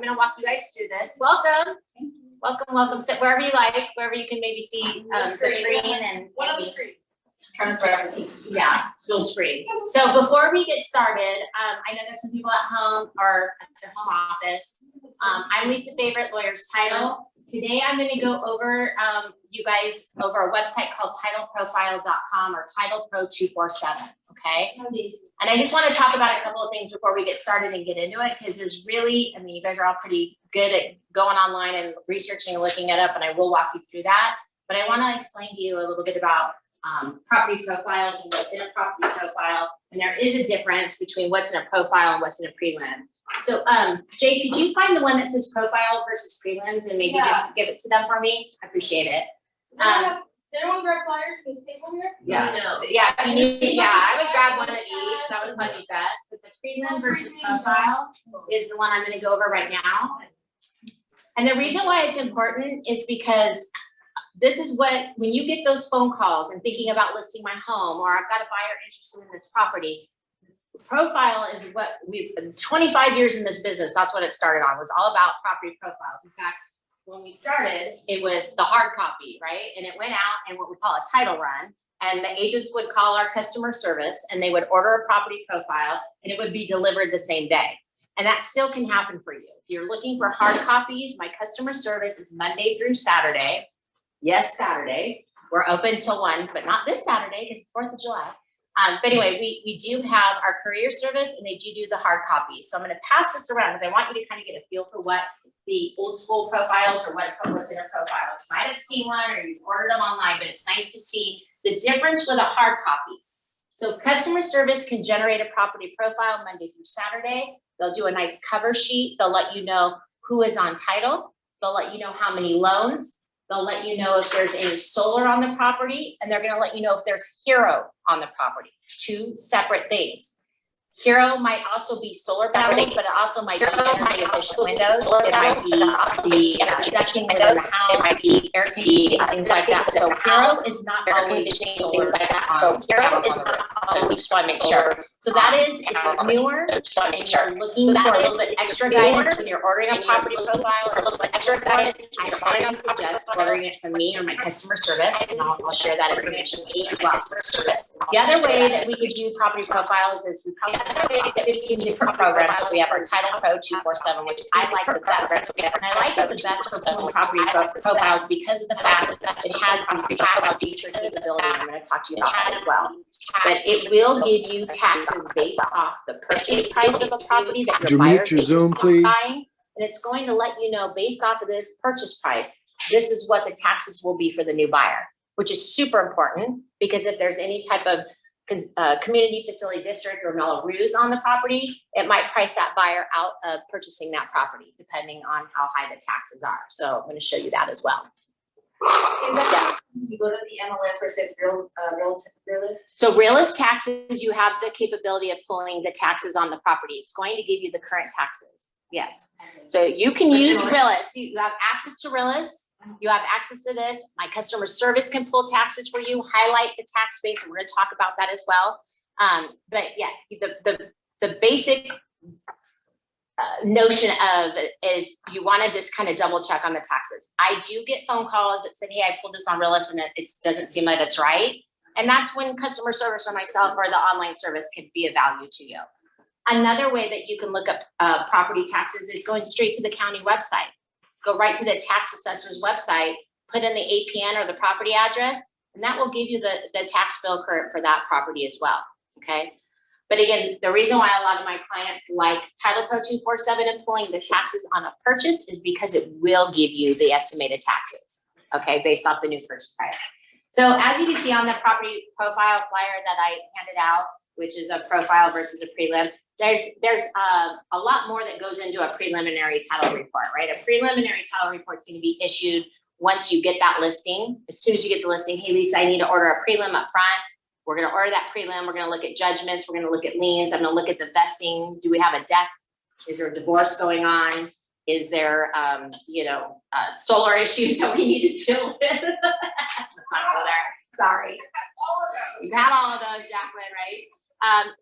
I'm going to walk you guys through this. Welcome. Welcome, welcome. Sit wherever you like, wherever you can maybe see the screen and one of the screens. Yeah, dual screens. So before we get started, I know there's some people at home or at their home office. I'm Lisa Favorite, Lawyers Title. Today I'm going to go over you guys over a website called titleprofile.com or TitlePro247. Okay. And I just want to talk about a couple of things before we get started and get into it, because there's really, I mean, you guys are all pretty good at going online and researching and looking it up, and I will walk you through that. But I want to explain to you a little bit about property profiles and what's in a property profile. And there is a difference between what's in a profile and what's in a prelim. So Jay, could you find the one that says profile versus prelims and maybe just give it to them for me? I appreciate it. Did everyone grab flyers from this table here? Yeah, no. Yeah, I would grab one of each. That would probably be best. But the prelim versus profile is the one I'm going to go over right now. And the reason why it's important is because this is what, when you get those phone calls and thinking about listing my home, or I've got a buyer interested in this property, profile is what we've 25 years in this business. That's what it started on, was all about property profiles. In fact, when we started, it was the hard copy, right? And it went out in what we call a title run, and the agents would call our customer service and they would order a property profile and it would be delivered the same day. And that still can happen for you. If you're looking for hard copies, my customer service is Monday through Saturday. Yes, Saturday. We're open till 1, but not this Saturday because it's 4th of July. But anyway, we do have our courier service and they do the hard copies. So I'm going to pass this around because I want you to kind of get a feel for what the old school profiles or what's in a profile. You might have seen one or you've ordered them online, but it's nice to see the difference with a hard copy. So customer service can generate a property profile Monday through Saturday. They'll do a nice cover sheet. They'll let you know who is on title. They'll let you know how many loans. They'll let you know if there's any solar on the property, and they're going to let you know if there's Hero on the property. 2 separate things. Hero might also be solar panels, but it also might be energy efficient windows. It might be the ducting within the house. It might be air conditioning, things like that. So Hero is not always solar like that. So Hero is not always. Just want to make sure. So that is newer. And you're looking for a little bit extra guidance when you're ordering a property profile. A little bit extra guidance. I highly suggest ordering it from me or my customer service, and I'll share that information with you as well. The other way that we could do property profiles is we probably have 15 different programs. We have our Title Pro 247, which I like the best. And I like it the best for pulling property profiles because of the fact that it has the tax feature capability. I'm going to talk to you about that as well. But it will give you taxes based off the purchase price of a property that your buyer is buying. And it's going to let you know, based off of this purchase price, this is what the taxes will be for the new buyer, which is super important because if there's any type of community facility district or Melrose on the property, it might price that buyer out of purchasing that property depending on how high the taxes are. So I'm going to show you that as well. You go to the MLS where it says realist. So realist taxes, you have the capability of pulling the taxes on the property. It's going to give you the current taxes. Yes. So you can use realist. You have access to realist. You have access to this. My customer service can pull taxes for you, highlight the tax base, and we're going to talk about that as well. But yeah, the basic notion of it is you want to just kind of double check on the taxes. I do get phone calls that said, hey, I pulled this on realist and it doesn't seem like it's right. And that's when customer service or myself or the online service could be of value to you. Another way that you can look up property taxes is going straight to the county website. Go right to the tax assessor's website, put in the APN or the property address, and that will give you the tax bill current for that property as well, okay? But again, the reason why a lot of my clients like Title Pro 247 and pulling the taxes on a purchase is because it will give you the estimated taxes, okay, based off the new purchase price. So as you can see on the property profile flyer that I handed out, which is a profile versus a prelim, there's a lot more that goes into a preliminary title report, right? A preliminary title report is going to be issued once you get that listing. As soon as you get the listing, hey, Lisa, I need to order a prelim up front. We're going to order that prelim. We're going to look at judgments. We're going to look at liens. I'm going to look at the vesting. Do we have a death? Is there a divorce going on? Is there, solar issues that we need to deal with? Let's not go there. Sorry. We've had all of those, Jacqueline, right?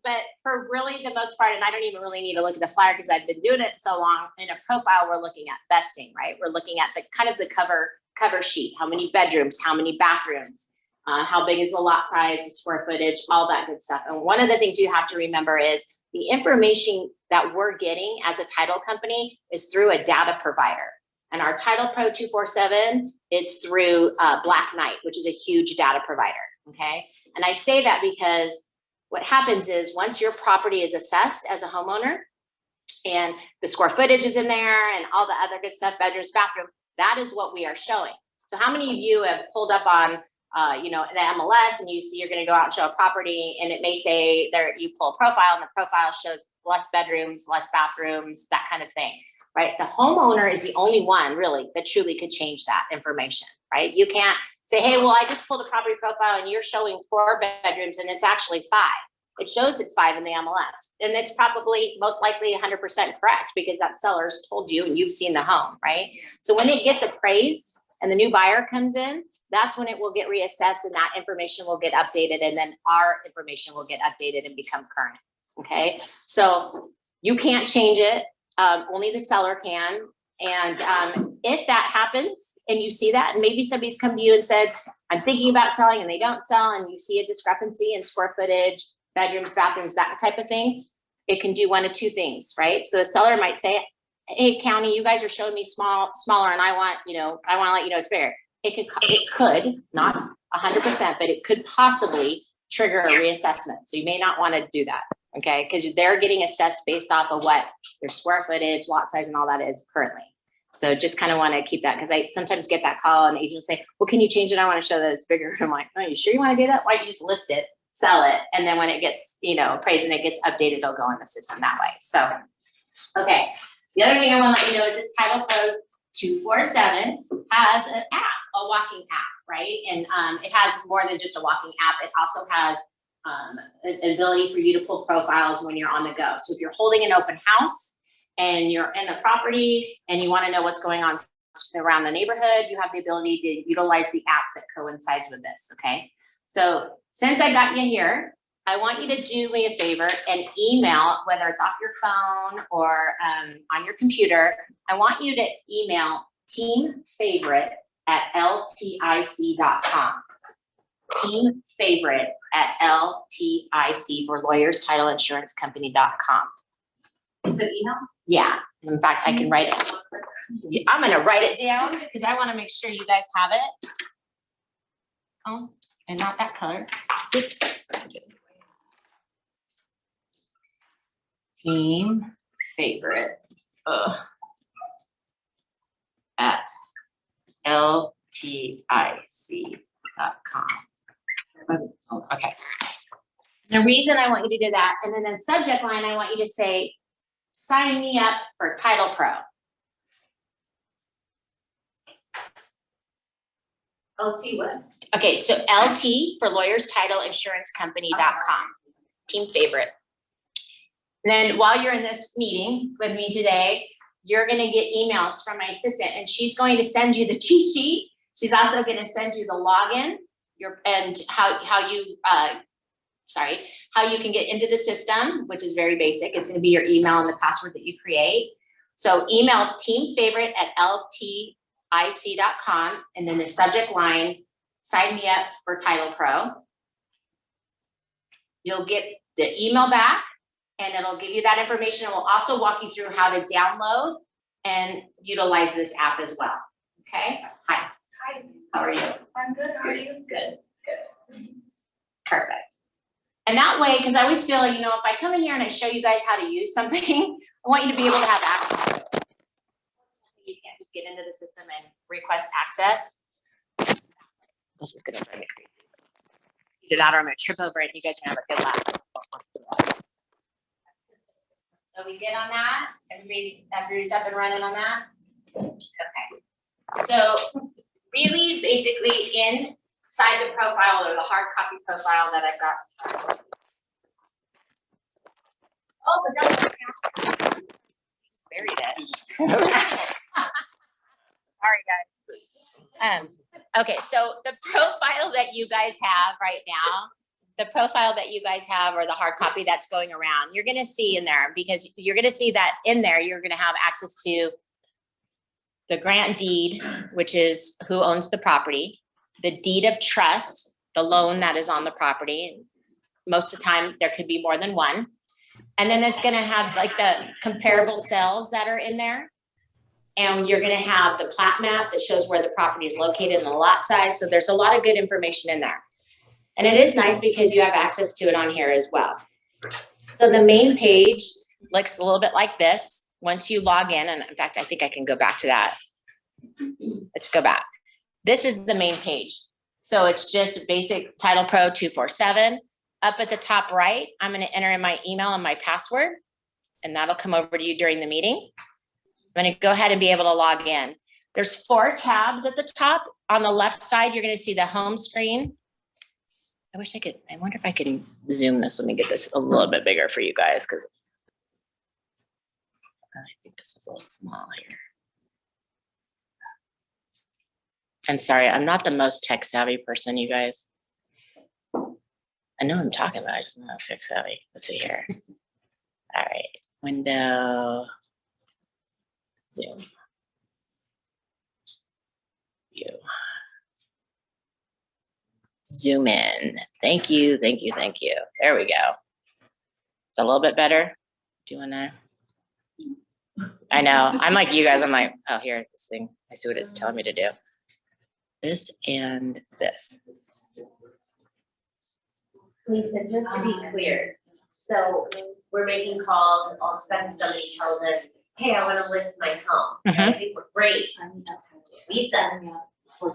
But for really the most part, and I don't even really need to look at the flyer because I've been doing it so long, in a profile, we're looking at vesting, right? We're looking at the kind of the cover sheet, how many bedrooms, how many bathrooms, how big is the lot size, the square footage, all that good stuff. And one of the things you have to remember is the information that we're getting as a title company is through a data provider. And our Title Pro 247, it's through Black Knight, which is a huge data provider, okay? And I say that because what happens is once your property is assessed as a homeowner and the square footage is in there and all the other good stuff, bedrooms, bathroom, that is what we are showing. So how many of you have pulled up on, the MLS and you see you're going to go out and show a property and it may say there, you pull a profile and the profile shows less bedrooms, less bathrooms, that kind of thing, right? The homeowner is the only one really that truly could change that information, right? You can't say, hey, well, I just pulled a property profile and you're showing 4 bedrooms and it's actually 5. It shows it's 5 in the MLS. And it's probably most likely 100% correct because that seller's told you and you've seen the home, right? So when it gets appraised and the new buyer comes in, that's when it will get reassessed and that information will get updated and then our information will get updated and become current, okay? So you can't change it, only the seller can. And if that happens and you see that, and maybe somebody's come to you and said, I'm thinking about selling and they don't sell and you see a discrepancy in square footage, bedrooms, bathrooms, that type of thing, it can do one of 2 things, right? So the seller might say, hey, county, you guys are showing me smaller and I want to let you know it's bigger. It could, not 100%, but it could possibly trigger a reassessment. So you may not want to do that, okay? Because they're getting assessed based off of what their square footage, lot size, and all that is currently. So just kind of want to keep that because I sometimes get that call and agents say, well, can you change it? I want to show that it's bigger. I'm like, oh, you sure you want to do that? Why don't you just list it, sell it, and then when it gets, appraised and it gets updated, it'll go in the system that way. So, okay. The other thing I want to let you know is this Title Pro 247 has an app, a walking app, right? And it has more than just a walking app. It also has an ability for you to pull profiles when you're on the go. So if you're holding an open house and you're in the property and you want to know what's going on around the neighborhood, you have the ability to utilize the app that coincides with this, okay? So since I got you here, I want you to do me a favor and email, whether it's off your phone or on your computer, I want you to email teamfavorite@ltic.com. teamfavorite@ltic for lawyers, title, insurance company.com. Is it email? Yeah, in fact, I can write it. I'm gonna write it down because I want to make sure you guys have it. Oh, and not that color. Oops. Team favorite at ltic.com. Oh, okay. The reason I want you to do that, and then the subject line, I want you to say, sign me up for Title Pro. LT what? Okay, so LT for lawyers, title, insurance company.com. Team favorite. Then while you're in this meeting with me today, you're going to get emails from my assistant and she's going to send you the cheat sheet. She's also going to send you the login and how you can get into the system, which is very basic. It's going to be your email and the password that you create. So email teamfavorite@ltic.com and then the subject line, sign me up for Title Pro. You'll get the email back. And it'll give you that information. It will also walk you through how to download and utilize this app as well. Okay? Hi. Hi. How are you? I'm good. How are you? Good. Good. Perfect. And that way, because I always feel like, if I come in here and I show you guys how to use something, I want you to be able to have access to it. You can't just get into the system and request access. This is going to drive me crazy. Either that or I'm going to trip over it and you guys are going to have a good laugh. So we good on that? Everybody's up and running on that? Okay. So really basically inside the profile or the hard copy profile that I've got. Oh, was that buried it? Sorry guys. Okay, so the profile that you guys have right now, the profile that you guys have or the hard copy that's going around, you're gonna see in there, because you're gonna see that in there, you're gonna have access to the grant deed, which is who owns the property, the deed of trust, the loan that is on the property. Most of the time, there could be more than one. And then it's gonna have like the comparable sales that are in there. And you're gonna have the plat map that shows where the property is located and the lot size. So there's a lot of good information in there. And it is nice because you have access to it on here as well. So the main page looks a little bit like this. Once you log in, and in fact, I think I can go back to that. Let's go back. This is the main page. So it's just basic Title Pro 247. Up at the top right, I'm gonna enter in my email and my password, and that'll come over to you during the meeting. I'm gonna go ahead and be able to log in. There's 4 tabs at the top. On the left side, you're gonna see the home screen. I wish I could, I wonder if I can zoom this. Let me get this a little bit bigger for you guys, because I think this is a little small here. And sorry, I'm not the most tech savvy person, you guys. I know what I'm talking about, I just not tech savvy. Let's see here. All right, window, zoom. View. Zoom in. Thank you, thank you, thank you. There we go. It's a little bit better. Doing that. I know. I'm like you guys. I'm like, oh, here, this thing. I see what it's telling me to do. This and this. Lisa, just to be clear, so we're making calls, and all of a sudden somebody tells us, hey, I wanna list my home. And I think we're great. Lisa, I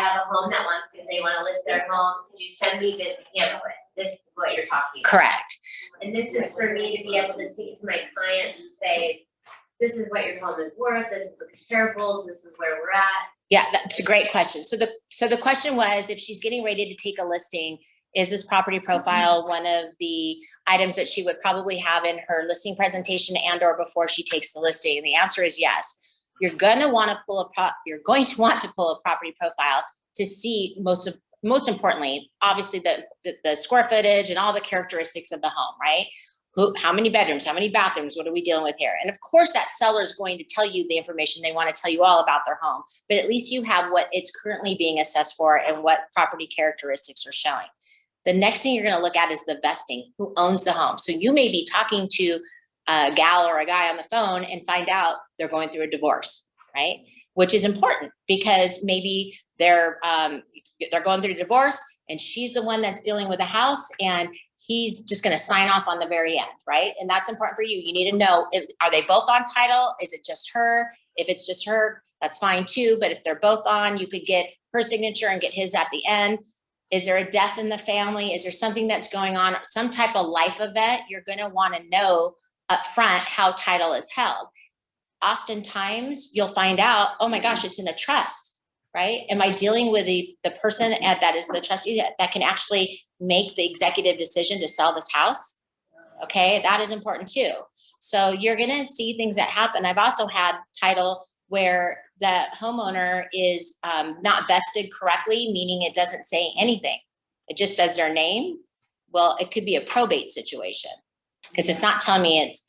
have a home that wants, if they wanna list their home, could you send me this pamphlet? This is what you're talking about. Correct. And this is for me to be able to take to my client and say, this is what your home is worth, this is the comparables, this is where we're at. Yeah, that's a great question. So the question was, if she's getting ready to take a listing, is this property profile one of the items that she would probably have in her listing presentation and or before she takes the listing? And the answer is yes. You're going to want to pull a property profile to see most importantly, obviously the square footage and all the characteristics of the home, right? How many bedrooms, how many bathrooms, what are we dealing with here? And of course that seller is going to tell you the information. They want to tell you all about their home, but at least you have what it's currently being assessed for and what property characteristics are showing. The next thing you're going to look at is the vesting, who owns the home. So you may be talking to a gal or a guy on the phone and find out they're going through a divorce, right? Which is important because maybe they're going through a divorce and she's the one that's dealing with the house and he's just going to sign off on the very end, right? And that's important for you. You need to know, are they both on title? Is it just her? If it's just her, that's fine too. But if they're both on, you could get her signature and get his at the end. Is there a death in the family? Is there something that's going on? Some type of life event? You're going to want to know up front how title is held. Oftentimes you'll find out, oh my gosh, it's in a trust, right? Am I dealing with the person that is the trustee that can actually make the executive decision to sell this house? Okay, that is important too. So you're going to see things that happen. I've also had title where the homeowner is not vested correctly, meaning it doesn't say anything. It just says their name. Well, it could be a probate situation because it's not telling me it's,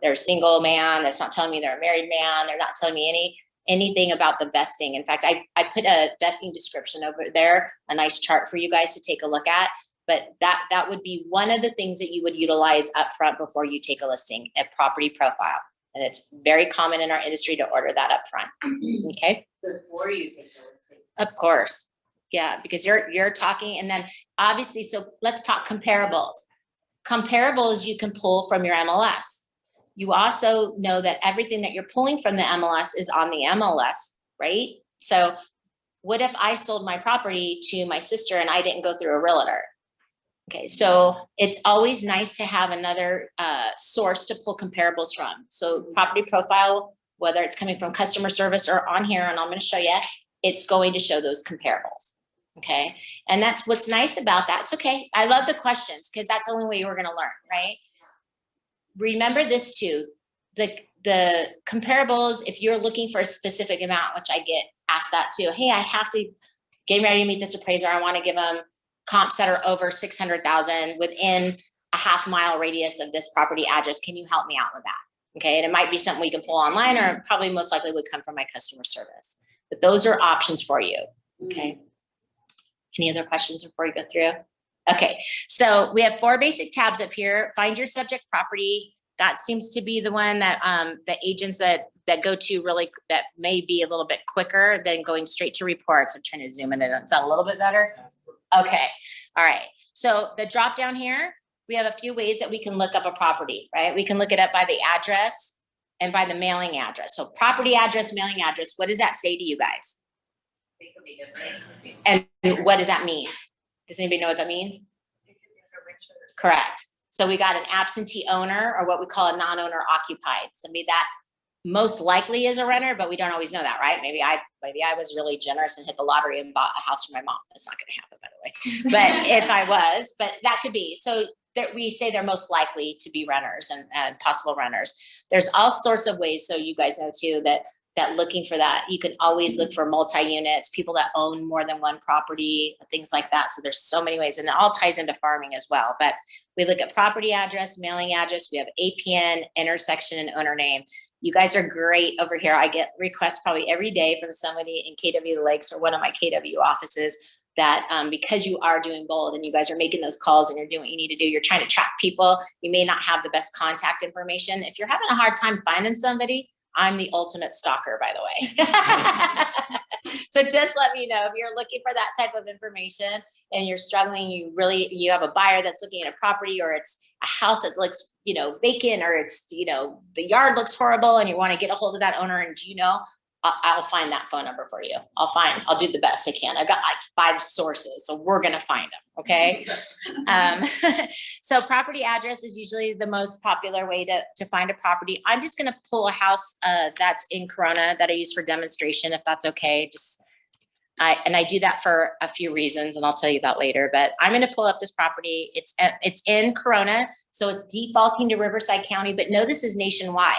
they're a single man. It's not telling me they're a married man. They're not telling me anything about the vesting. In fact, I put a vesting description over there, a nice chart for you guys to take a look at. But that would be one of the things that you would utilize up front before you take a listing, a property profile. And it's very common in our industry to order that up front. Okay. Before you take the listing. Of course. Yeah, because you're talking, and then obviously, so let's talk comparables. Comparables you can pull from your MLS. You also know that everything that you're pulling from the MLS is on the MLS, right? So what if I sold my property to my sister and I didn't go through a realtor? Okay, so it's always nice to have another source to pull comparables from. So property profile, whether it's coming from customer service or on here, and I'm going to show you, it's going to show those comparables. Okay, and that's what's nice about that. It's okay. I love the questions because that's the only way you're going to learn, right? Remember this too, the comparables, if you're looking for a specific amount, which I get asked that too. Hey, I have to get ready to meet this appraiser. I want to give them comps that are over 600,000 within a half-mile radius of this property address. Can you help me out with that? Okay, and it might be something we can pull online, or it probably most likely would come from my customer service. But those are options for you, okay? Any other questions before we go through? Okay, so we have 4 basic tabs up here. Find your subject property. That seems to be the one that the agents that go to really, that may be a little bit quicker than going straight to reports. I'm trying to zoom in. Is that a little bit better? Okay, all right. So the drop down here, we have a few ways that we can look up a property, right? We can look it up by the address and by the mailing address. So property address, mailing address, what does that say to you guys? They could be different. And what does that mean? Does anybody know what that means? Correct. So we got an absentee owner, or what we call a non-owner occupied. Somebody that most likely is a renter, but we don't always know that, right? Maybe I was really generous and hit the lottery and bought a house for my mom. That's not going to happen, by the way. But if I was, but that could be. So we say they're most likely to be renters and possible renters. There's all sorts of ways. So you guys know too, that looking for that, you can always look for multi-units, people that own more than one property, things like that. So there's so many ways, and it all ties into farming as well. But we look at property address, mailing address, we have APN, intersection, and owner name. You guys are great over here. I get requests probably every day from somebody in KW Lakes or one of my KW offices that because you are doing bold and you guys are making those calls and you're doing what you need to do, you're trying to track people, you may not have the best contact information. If you're having a hard time finding somebody, I'm the ultimate stalker, by the way. So just let me know if you're looking for that type of information and you're struggling, you have a buyer that's looking at a property, or it's a house that looks, vacant, or it's, the yard looks horrible and you want to get a hold of that owner, and I'll find that phone number for you. I'll do the best I can. I've got like 5 sources, so we're going to find them. Okay. So property address is usually the most popular way to find a property. I'm just going to pull a house that's in Corona that I use for demonstration, if that's okay. I do that for a few reasons, and I'll tell you that later, but I'm going to pull up this property. It's in Corona, so it's defaulting to Riverside County, but no, this is nationwide.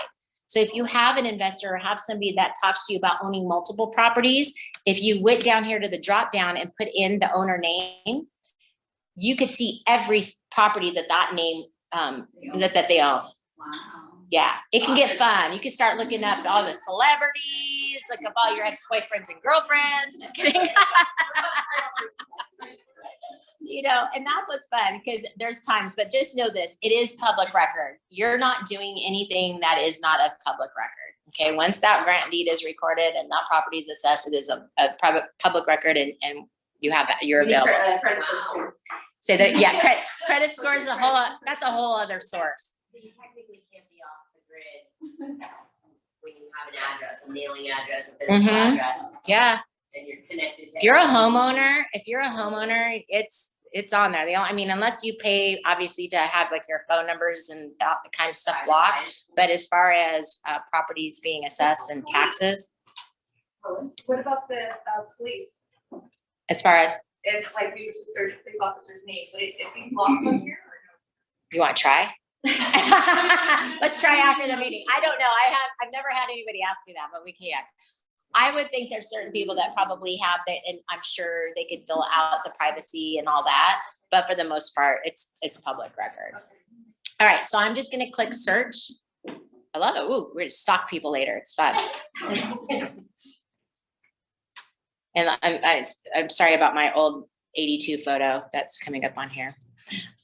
So if you have an investor or have somebody that talks to you about owning multiple properties, if you went down here to the drop down and put in the owner name, you could see every property that name that they own. Wow. Yeah, it can get fun. You can start looking up all the celebrities, look up all your ex-boyfriends and girlfriends. Just kidding. And that's what's fun, because there's times, but just know this, it is public record. You're not doing anything that is not a public record. Okay, once that grant deed is recorded and that property is assessed, it is a private public record, and you have that, you're available. Credit scores too. Say that, yeah, credit score is that's a whole other source. So you technically can't be off the grid when you have an address, a mailing address, a physical address, Yeah. and you're connected to. If you're a homeowner, it's on there. Unless you pay obviously to have like your phone numbers and that kind of stuff blocked. But as far as properties being assessed and taxes, What about the police? as far as If we was to search a police officer's name, would it be blocked on here or you want to try? Let's try after the meeting. I don't know. I've never had anybody ask me that, but we can. I would think there's certain people that probably have that, and I'm sure they could fill out the privacy and all that. But for the most part, it's public record. no? All right, so I'm just going to click search. I love it. Ooh, we're going to stalk people later. It's fun. And I'm sorry about my old 82 photo that's coming up on here.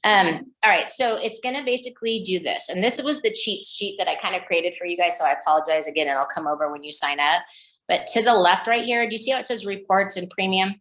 All right, so it's going to basically do this. And this was the cheat sheet that I kind of created for you guys. So I apologize again, and I'll come over when you sign up. But to the left right here, do you see how it says reports and premium?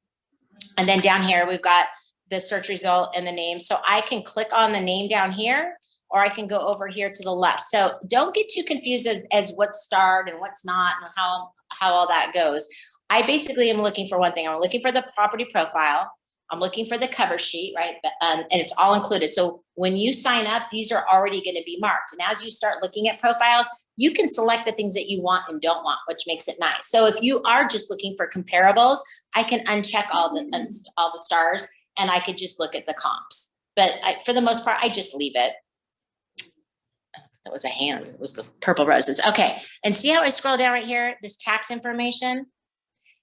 And then down here, we've got the search result and the name. So I can click on the name down here, or I can go over here to the left. So don't get too confused as what's starred and what's not, and how all that goes. I basically am looking for one thing. I'm looking for the property profile. I'm looking for the cover sheet, right? And it's all included. So when you sign up, these are already going to be marked. And as you start looking at profiles, you can select the things that you want and don't want, which makes it nice. So if you are just looking for comparables, I can uncheck all the stars, and I could just look at the comps. But for the most part, I just leave it. That was a hand. It was the purple roses. Okay. And see how I scroll down right here, this tax information?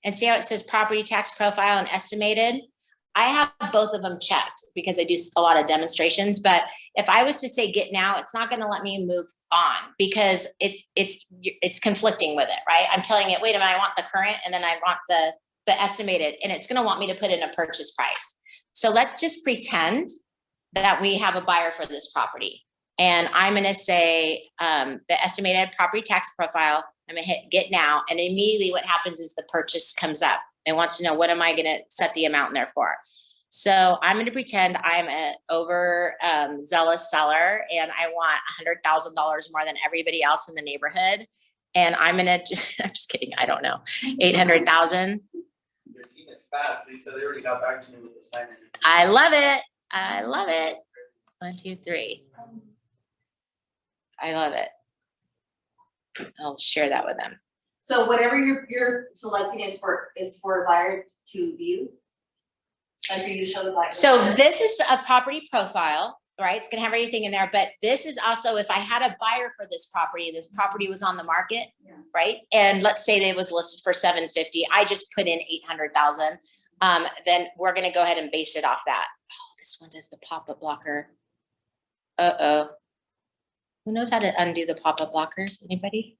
And see how it says property tax profile and estimated? I have both of them checked because I do a lot of demonstrations, but if I was to say get now, it's not gonna let me move on because it's conflicting with it, right? I'm telling it, wait a minute, I want the current and then I want the estimated, and it's gonna want me to put in a purchase price. So let's just pretend that we have a buyer for this property. And I'm gonna say the estimated property tax profile, I'm gonna hit get now, and immediately what happens is the purchase comes up. It wants to know what am I gonna set the amount in there for. So I'm gonna pretend I'm an over zealous seller and I want $100,000 more than everybody else in the neighborhood. And I'm gonna just, I'm just kidding, I don't know, 800,000. Your team is fast, Lisa, they already got back to me with the sign in. I love it, I love it. 1, 2, 3. I love it. I'll share that with them. So whatever you're selecting is for a buyer to view? Like for you to show the buyer? So this is a property profile, right? It's gonna have everything in there, but this is also, if I had a buyer for this property was on the market, Yeah. right? And let's say it was listed for 750, I just put in 800,000. Then we're gonna go ahead and base it off that. Oh, this one does the pop-up blocker. Uh-oh. Who knows how to undo the pop-up blockers? Anybody?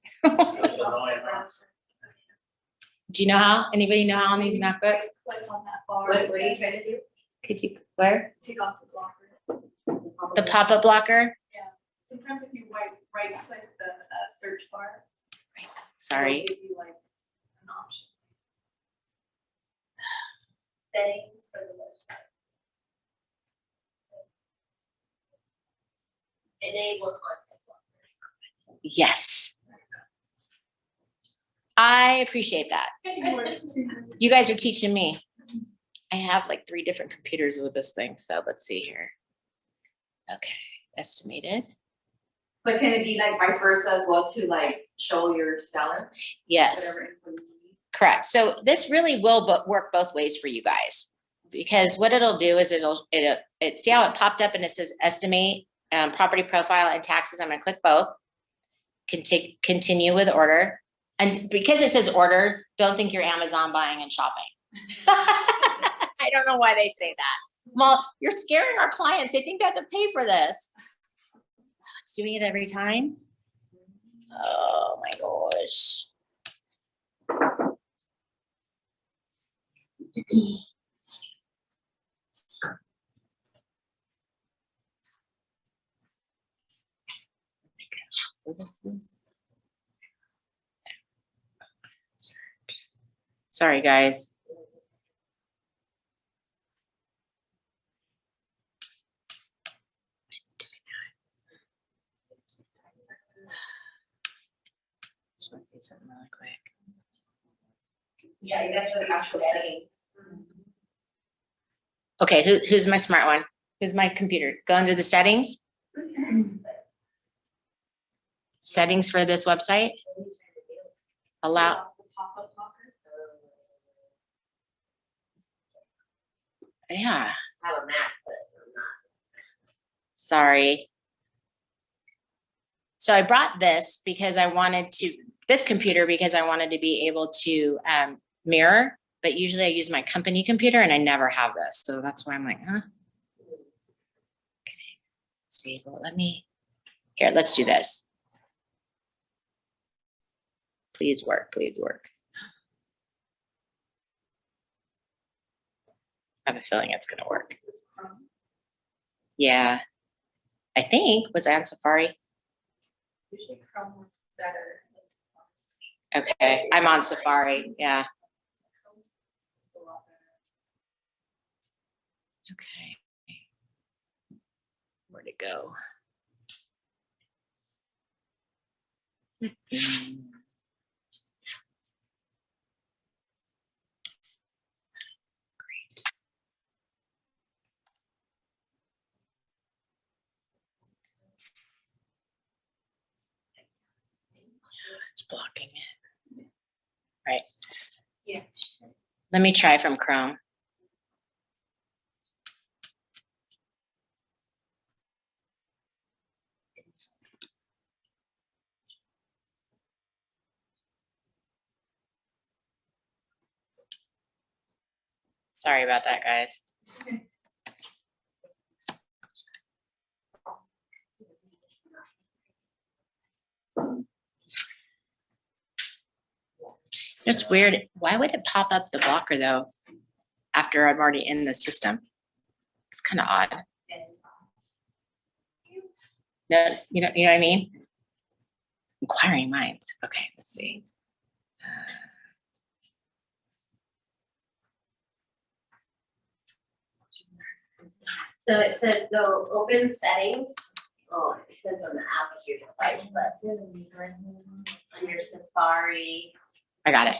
Do you know how? Anybody know how on these MacBooks? Click on that bar. What are you trying to do? Could you, where? Take off the blocker. The pop-up blocker? Sometimes if you right click the search bar. Sorry. It'll give you like an option. Settings for the website. Enable content blocker. Yes. I appreciate that. You guys are teaching me. I have like 3 different computers with this thing, so let's see here. Okay, estimated. But can it be like vice versa as well to like show your seller? Yes, Whatever info you need? correct. So this really will work both ways for you guys. Because what it'll do is it see how it popped up and it says estimate property profile and taxes. I'm gonna click both. Continue with order. And because it says order, don't think you're Amazon buying and shopping. I don't know why they say that. Well, you're scaring our clients. They think they have to pay for this. It's doing it every time. Oh my gosh. Sorry, guys. Just want to see something really quick. Yeah, you got to the actual settings. Okay, who's my smart one? Who's my computer? Go into the settings. Settings for this website. Allow. The pop-up blocker. Yeah, I have a Mac, but I'm not. sorry. So I brought this because I wanted to, this computer because I wanted to be able to mirror, but usually I use my company computer and I never have this. So that's why I'm like, huh? Okay, see, well, let me, here, let's do this. Please work, please work. I have a feeling it's gonna work. This is Chrome. Yeah, I think, was I on Safari? Usually Chrome works better. Okay, I'm on Safari, yeah, Chrome's a lot better. okay. Where'd it go? It's blocking it. Right. Yeah. Let me try from Chrome. Sorry about that, guys. It's weird. Why would it pop up the blocker though? After I'm already in the system? It's kind of odd. Notice, you know what I mean? Inquiring minds. Okay, let's see. So it says go open settings. Oh, it says on the app of your device, but under Safari. I got it.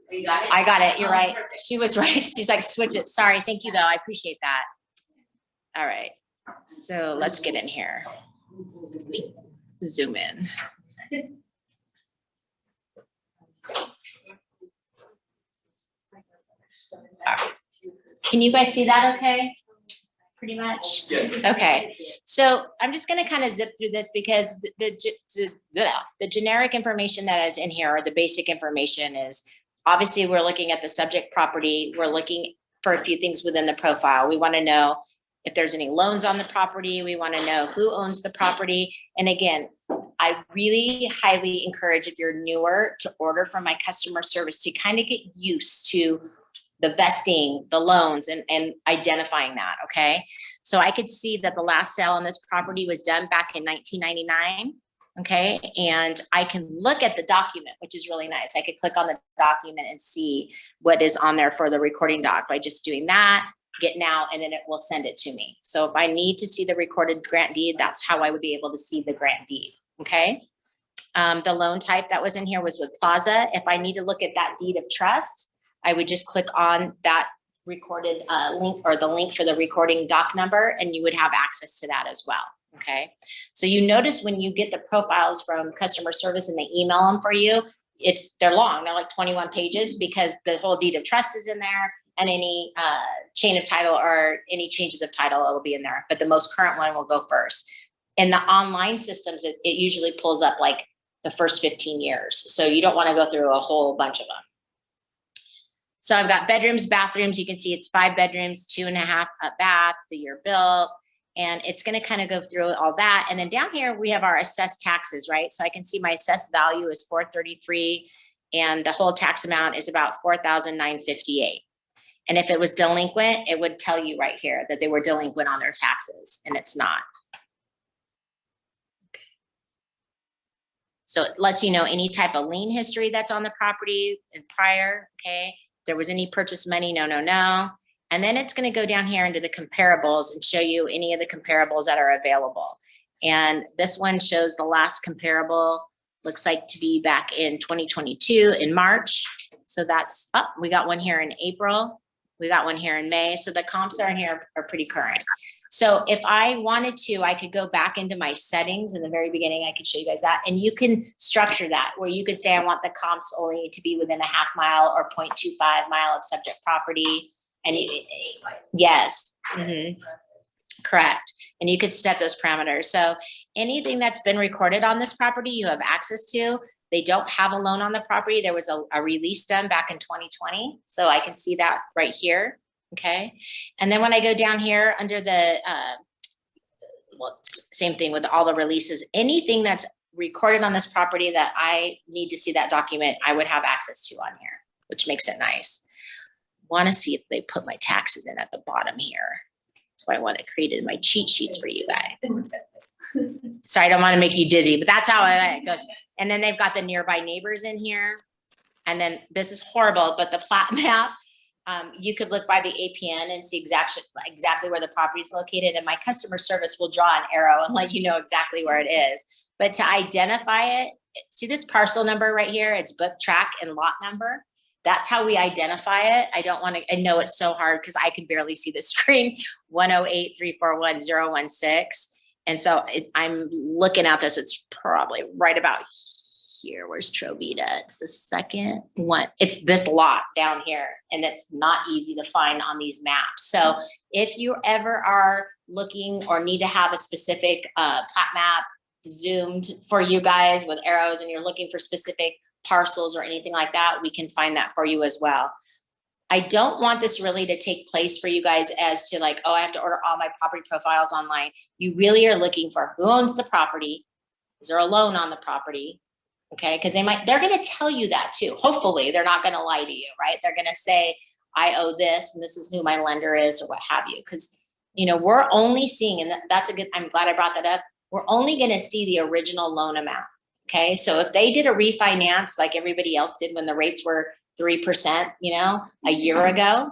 You got it? I got it. You're Oh, right. perfect. She was right. She's like, switch it. Sorry. Thank you though. I appreciate that. All right. So let's get in here. Zoom in. All right. Can you guys see that okay? Pretty much? Yes. Okay, so I'm just gonna kind of zip through this because the generic information that is in here, or the basic information is, obviously, we're looking at the subject property. We're looking for a few things within the profile. We want to know if there's any loans on the property. We want to know who owns the property. And again, I really highly encourage, if you're newer, to order from my customer service to kind of get used to the vesting, the loans, and identifying that, okay? So I could see that the last sale on this property was done back in 1999, okay? And I can look at the document, which is really nice. I could click on the document and see what is on there for the recording doc by just doing that, get now, and then it will send it to me. So if I need to see the recorded grant deed, that's how I would be able to see the grant deed, okay? The loan type that was in here was with Plaza. If I need to look at that deed of trust, I would just click on that recorded link, or the link for the recording doc number, and you would have access to that as well, okay? So you notice when you get the profiles from customer service and they email them for you, they're long, they're like 21 pages, because the whole deed of trust is in there, and any chain of title or any changes of title, it'll be in there, but the most current one will go first. In the online systems, it usually pulls up like the first 15 years. So you don't want to go through a whole bunch of them. So I've got bedrooms, bathrooms. You can see it's 5 bedrooms, 2.5 bath, the year built, and it's going to kind of go through all that. And then down here, we have our assessed taxes, right? So I can see my assessed value is $433, and the whole tax amount is about $4,958. And if it was delinquent, it would tell you right here that they were delinquent on their taxes, and it's not. So it lets you know any type of lien history that's on the property and prior, okay? If there was any purchase money, no. And then it's gonna go down here into the comparables and show you any of the comparables that are available. And this one shows the last comparable, looks like to be back in 2022 in March. So that's, we got one here in April. We got one here in May. So the comps are in here are pretty current. So if I wanted to, I could go back into my settings in the very beginning. I could show you guys that. And you can structure that where you could say, I want the comps only to be within a half mile or 0.25 mile of subject property. And yes, correct. And you could set those parameters. So anything that's been recorded on this property, you have access to. They don't have a loan on the property. There was a release done back in 2020. So I can see that right here. Okay. And then when I go down here under the, same thing with all the releases, anything that's recorded on this property that I need to see that document, I would have access to on here, which makes it nice. Want to see if they put my taxes in at the bottom here. That's why I want to create my cheat sheets for you guys. Sorry, I don't want to make you dizzy, but that's how it goes. And then they've got the nearby neighbors in here. And then this is horrible, but the plat map, you could look by the APN and see exactly where the property is located. And my customer service will draw an arrow and let you know exactly where it is. But to identify it, see this parcel number right here? It's book track and lot number. That's how we identify it. I know it's so hard because I can barely see the screen, 108341016. And so I'm looking at this, it's probably right about here. Where's Trovita? It's the second one. It's this lot down here, and it's not easy to find on these maps. So if you ever are looking or need to have a specific plat map zoomed for you guys with arrows, and you're looking for specific parcels or anything like that, we can find that for you as well. I don't want this really to take place for you guys as to like, oh, I have to order all my property profiles online. You really are looking for who owns the property. Is there a loan on the property? Okay, because they're going to tell you that too. Hopefully they're not going to lie to you, right? They're going to say, I owe this and this is who my lender is or what have you. Because, we're only seeing, and that's I'm glad I brought that up. We're only going to see the original loan amount. Okay, so if they did a refinance like everybody else did when the rates were 3%, a year ago,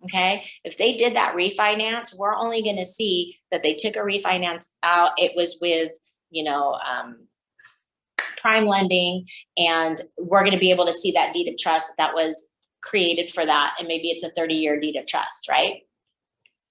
okay, if they did that refinance, we're only going to see that they took a refinance out. It was with, prime lending, and we're going to be able to see that deed of trust that was created for that. And maybe it's a 30-year deed of trust, right?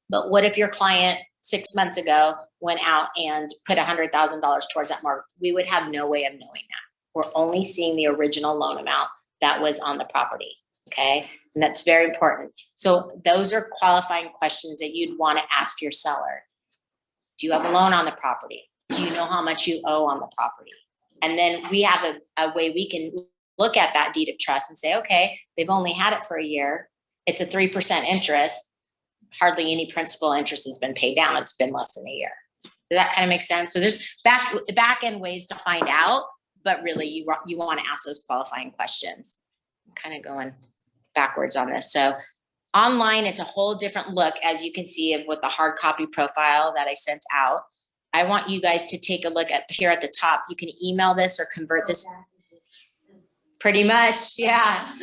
But what if your client 6 months ago went out and put $100,000 towards that mortgage? We would have no way of knowing that. We're only seeing the original loan amount that was on the property, okay? And that's very important. So those are qualifying questions that you'd want to ask your seller. Do you have a loan on the property? Do you know how much you owe on the property? And then we have a way we can look at that deed of trust and say, okay, they've only had it for a year. It's a 3% interest. Hardly any principal interest has been paid down. It's been less than a year. Does that kind of make sense? So there's back end ways to find out, but really you want to ask those qualifying questions. I'm kind of going backwards on this. So online, it's a whole different look, as you can see, of with the hard copy profile that I sent out. I want you guys to take a look at here at the top. You can email this or convert this. Pretty much, yeah.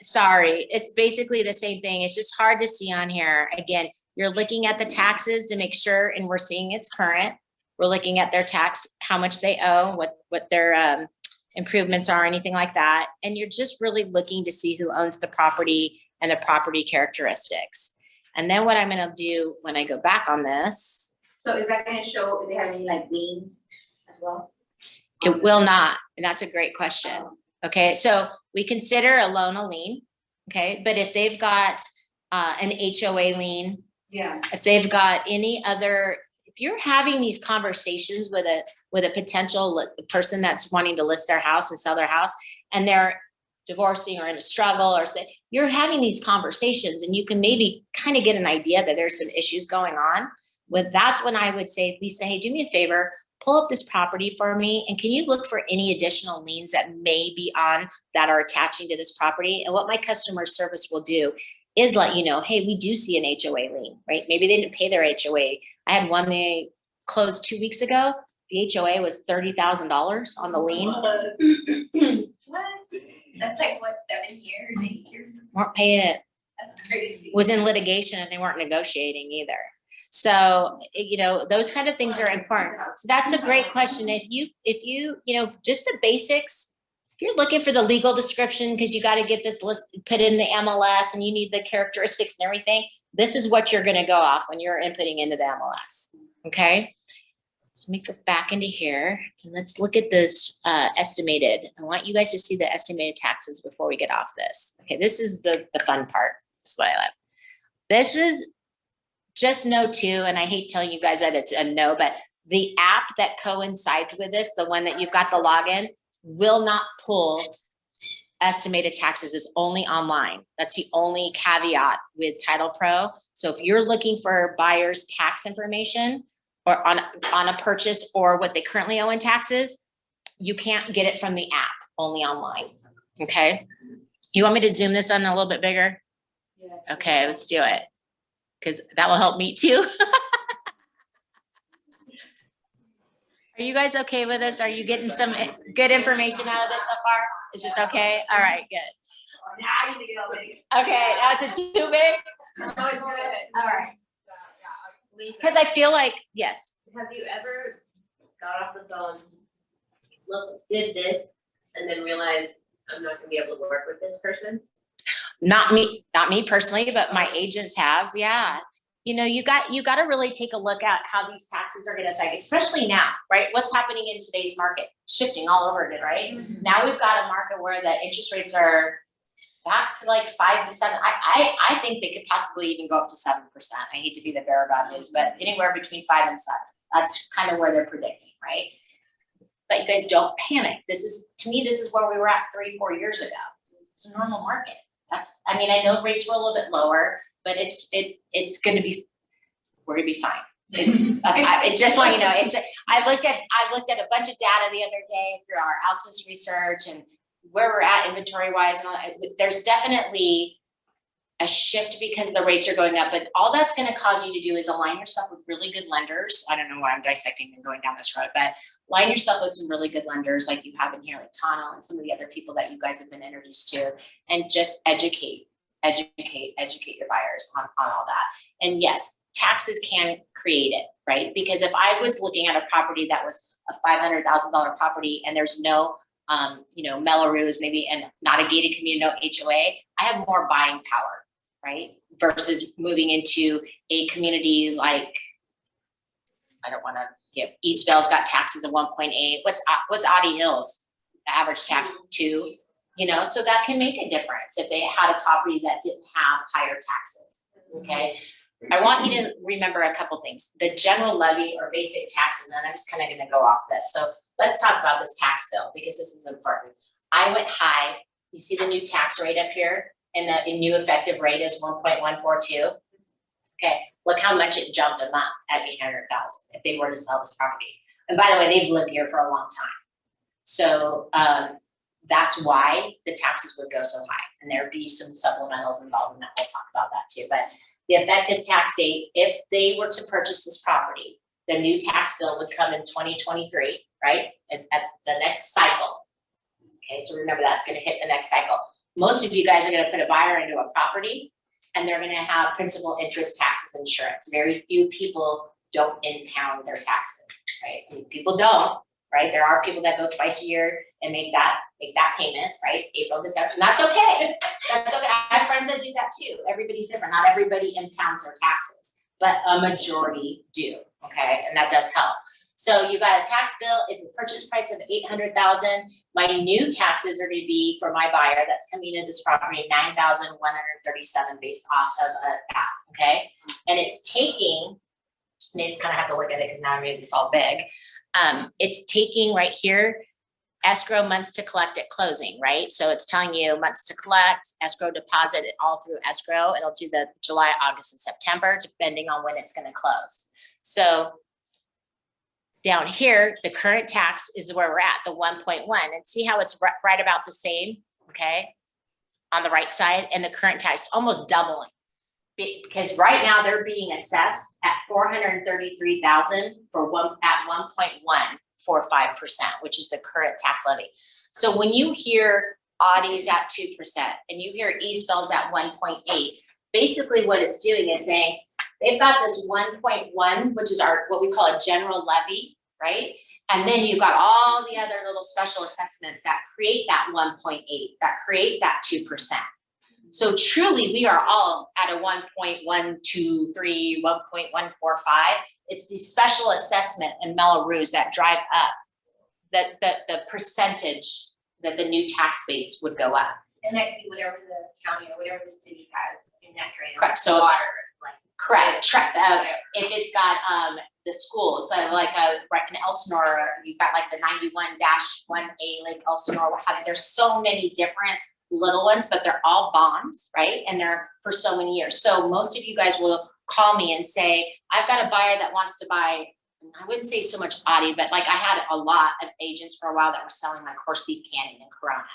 Sorry, it's basically the same thing. It's just hard to see on here. Again, you're looking at the taxes to make sure, and we're seeing it's current. We're looking at their tax, how much they owe, what their improvements are, anything like that. And you're just really looking to see who owns the property and the property characteristics. And then what I'm going to do when I go back on this. So is that gonna show if they have any like liens as well? It will not. And that's a great question. Okay, so we consider a loan a lien. Okay, but if they've got an HOA lien, Yeah. if they've got any other, if you're having these conversations with a potential person that's wanting to list their house and sell their house, and they're divorcing or in a struggle, or say, you're having these conversations, and you can maybe kind of get an idea that there's some issues going on. That's when I would say, Lisa, hey, do me a favor, pull up this property for me, and can you look for any additional liens that may be on that are attaching to this property? And what my customer service will do is let you know, hey, we do see an HOA lien, right? Maybe they didn't pay their HOA. I had one they closed 2 weeks ago. The HOA was $30,000 on the lien. What? That's like what, 7 years, 8 years? Weren't paying it. That's crazy. Was in litigation, and they weren't negotiating either. So, those kind of things are important. So that's a great question. If you, just the basics, if you're looking for the legal description, because you got to get this list put in the MLS and you need the characteristics and everything, this is what you're going to go off when you're inputting into the MLS. Okay. So let me go back into here and let's look at this estimated. I want you guys to see the estimated taxes before we get off this. Okay. This is the fun part. This is what I love. This is just no too, and I hate telling you guys that it's a no, but the app that coincides with this, the one that you've got the login, will not pull estimated taxes. Is only online. That's the only caveat with Title Pro. So if you're looking for buyer's tax information or on a purchase or what they currently owe in taxes, you can't get it from the app, only online. Okay. You want me to zoom this on a little bit bigger? Yeah. Okay, let's do it. Because that will help me too. Are you guys okay with this? Are you getting some good information out of this so far? Is this okay? All right, good. Now you get all big. Okay, now is it too big? No, it's good. All right. Lisa, Because I feel like, yes, have you ever got off the phone, did this, and then realized I'm not gonna be able to work with this person? not me personally, but my agents have, yeah. You got to really take a look at how these taxes are going to affect, especially now, right? What's happening in today's market, shifting all over again, right? Mm-hmm. Now we've got a market where the interest rates are back to like 5 to 7. I think they could possibly even go up to 7%. I hate to be the bearer of bad news, but anywhere between 5 and 7. That's kind of where they're predicting, right? But you guys don't panic. To me, this is where we were at 3-4 years ago. It's a normal market. I mean, I know rates were a little bit lower, but it's gonna be, we're gonna be fine. I just want you to know, I looked at a bunch of data the other day through our Altus research and where we're at inventory wise and all that. There's definitely a shift because the rates are going up, but all that's gonna cause you to do is align yourself with really good lenders. I don't know why I'm dissecting and going down this road, but align yourself with some really good lenders like you have in here, like Tano and some of the other people that you guys have been introduced to, and just educate your buyers on all that. And yes, taxes can create it, right? Because if I was looking at a property that was a $500,000 property and there's no, Melrose maybe, and not a gated community, no HOA, I have more buying power, right? Versus moving into a community like, I don't want to give, Eastvale's got taxes of 1.8. What's Audie Hills? The average tax 2, so that can make a difference if they had a property that didn't have higher taxes, okay? I want you to remember a couple things. The general levy or basic taxes, and I'm just kind of going to go off this. So let's talk about this tax bill because this is important. I went high. You see the new tax rate up here, and the new effective rate is 1.142. Okay, look how much it jumped a month at 800,000 if they were to sell this property. And by the way, they've lived here for a long time. So that's why the taxes would go so high. And there'd be some supplementals involved in that. We'll talk about that too. But the effective tax date, if they were to purchase this property, the new tax bill would come in 2023, right? At the next cycle. Okay, so remember that's gonna hit the next cycle. Most of you guys are gonna put a buyer into a property and they're gonna have principal, interest, taxes, insurance. Very few people don't impound their taxes, right? I mean, people don't, right? There are people that go twice a year and make that payment, right? April, December, and that's okay. That's okay. I have friends that do that too. Everybody's different. Not everybody impounds their taxes, but a majority do, okay? And that does help. So you got a tax bill, it's a purchase price of $800,000. My new taxes are gonna be for my buyer that's coming into this property, $9,137 based off of that, okay? And it's taking, and I just kind of have to look at it because now I made this all big. It's taking right here, escrow months to collect at closing, right? So it's telling you months to collect, escrow deposit, all through escrow. It'll do the July, August, and September, depending on when it's gonna close. So down here, the current tax is where we're at, the 1.1, and see how it's right about the same, okay? On the right side, and the current tax almost doubling. Because right now they're being assessed at $433,000 for at 1.145%, which is the current tax levy. So when you hear Audie's at 2% and you hear Eastvale's at 1.8, basically what it's doing is saying they've got this 1.1, which is what we call a general levy, right? And then you've got all the other little special assessments that create that 1.8, that create that 2%. So truly, we are all at a 1.123, 1.145. It's the special assessment in Melrose that drive up the percentage that the new tax base would go up. And that could be whatever the county or whatever the city has in that area. Correct. So water, like. Correct. If it's got the schools, so like in Elsinore, you've got like the 91-1A, like Elsinore, what have you. There's so many different little ones, but they're all bonds, right? And they're for so many years. So most of you guys will call me and say, I've got a buyer that wants to buy, I wouldn't say so much Audie, but like I had a lot of agents for a while that were selling like Horse Thief Canyon and Corona.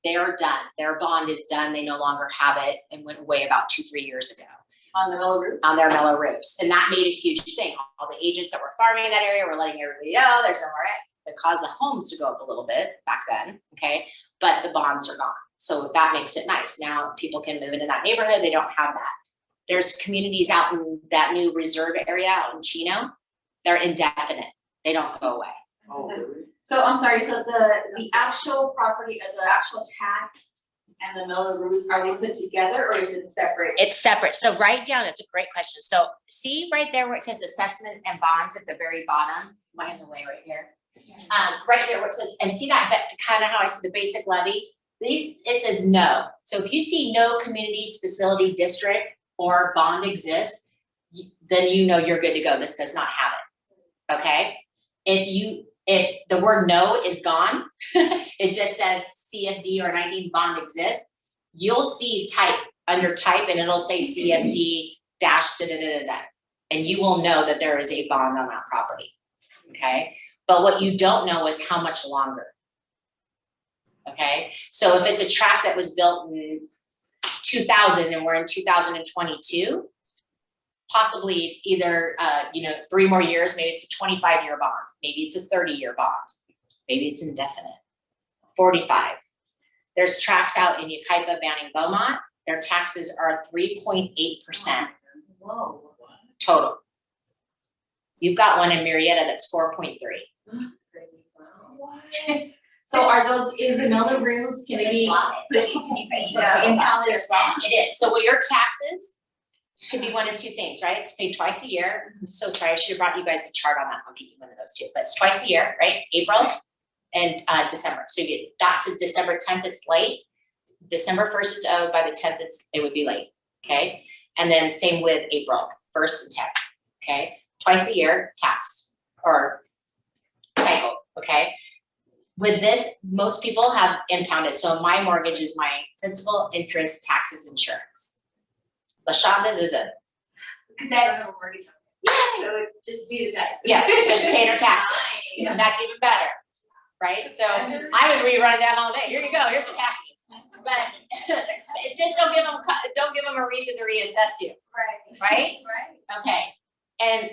They're done. Their bond is done. They no longer have it and went away about 2-3 years ago. On the Melrose? On their Melrose. And that made a huge thing. All the agents that were farming in that area were letting everybody know there's no more. It caused the homes to go up a little bit back then, okay? But the bonds are gone. So that makes it nice. Now people can move into that neighborhood. They don't have that. There's communities out in that new reserve area out in Chino. They're indefinite. They don't go away. Oh, really? So I'm sorry, so the actual property, the actual tax and the Melrose, are they put together or is it separate? It's separate. So write down, that's a great question. So see right there where it says assessment and bonds at the very bottom, am I in the way right here? Right here where it says, and see that kind of how I said the basic levy? It says no. So if you see no communities, facility, district, or bond exists, then you know you're good to go. This does not have it, okay? If the word no is gone, it just says CFD or 19 bond exists, you'll see type, under type, and it'll say CFD dash da-da-da-da-da. And you will know that there is a bond on that property, okay? But what you don't know is how much longer. Okay, so if it's a tract that was built in 2000 and we're in 2022, possibly it's either, 3 more years, maybe it's a 25-year bond, maybe it's a 30-year bond, maybe it's indefinite, 45. There's tracts out in Yucaipa, Banning, Beaumont, their taxes are 3.8% Whoa. total. You've got one in Murrieta that's 4.3. That's crazy. Wow. So are those, is the Melrose, can it be impounded as well? It is. So what your taxes should be one of two things, right? It's paid twice a year. I'm so sorry. I should have brought you guys a chart on that. I'll get you one of those too. But it's twice a year, right? April and December. So that's a December 10th, it's late. December 1st, it's owed. By the 10th, it would be late. Okay. And then same with April 1st and 10th. Okay. Twice a year taxed or cycle. Okay. With this, most people have impounded. So my mortgage is my principal, interest, taxes, insurance. LaShonda's isn't. Cause I don't have a mortgage on it. So it just be the type. Yeah, so she's paying her taxes. And that's even better, right? So I would rerun that all day. Here you go, here's the taxes. But just don't give them a reason to reassess you, Right. right? Right. Okay, and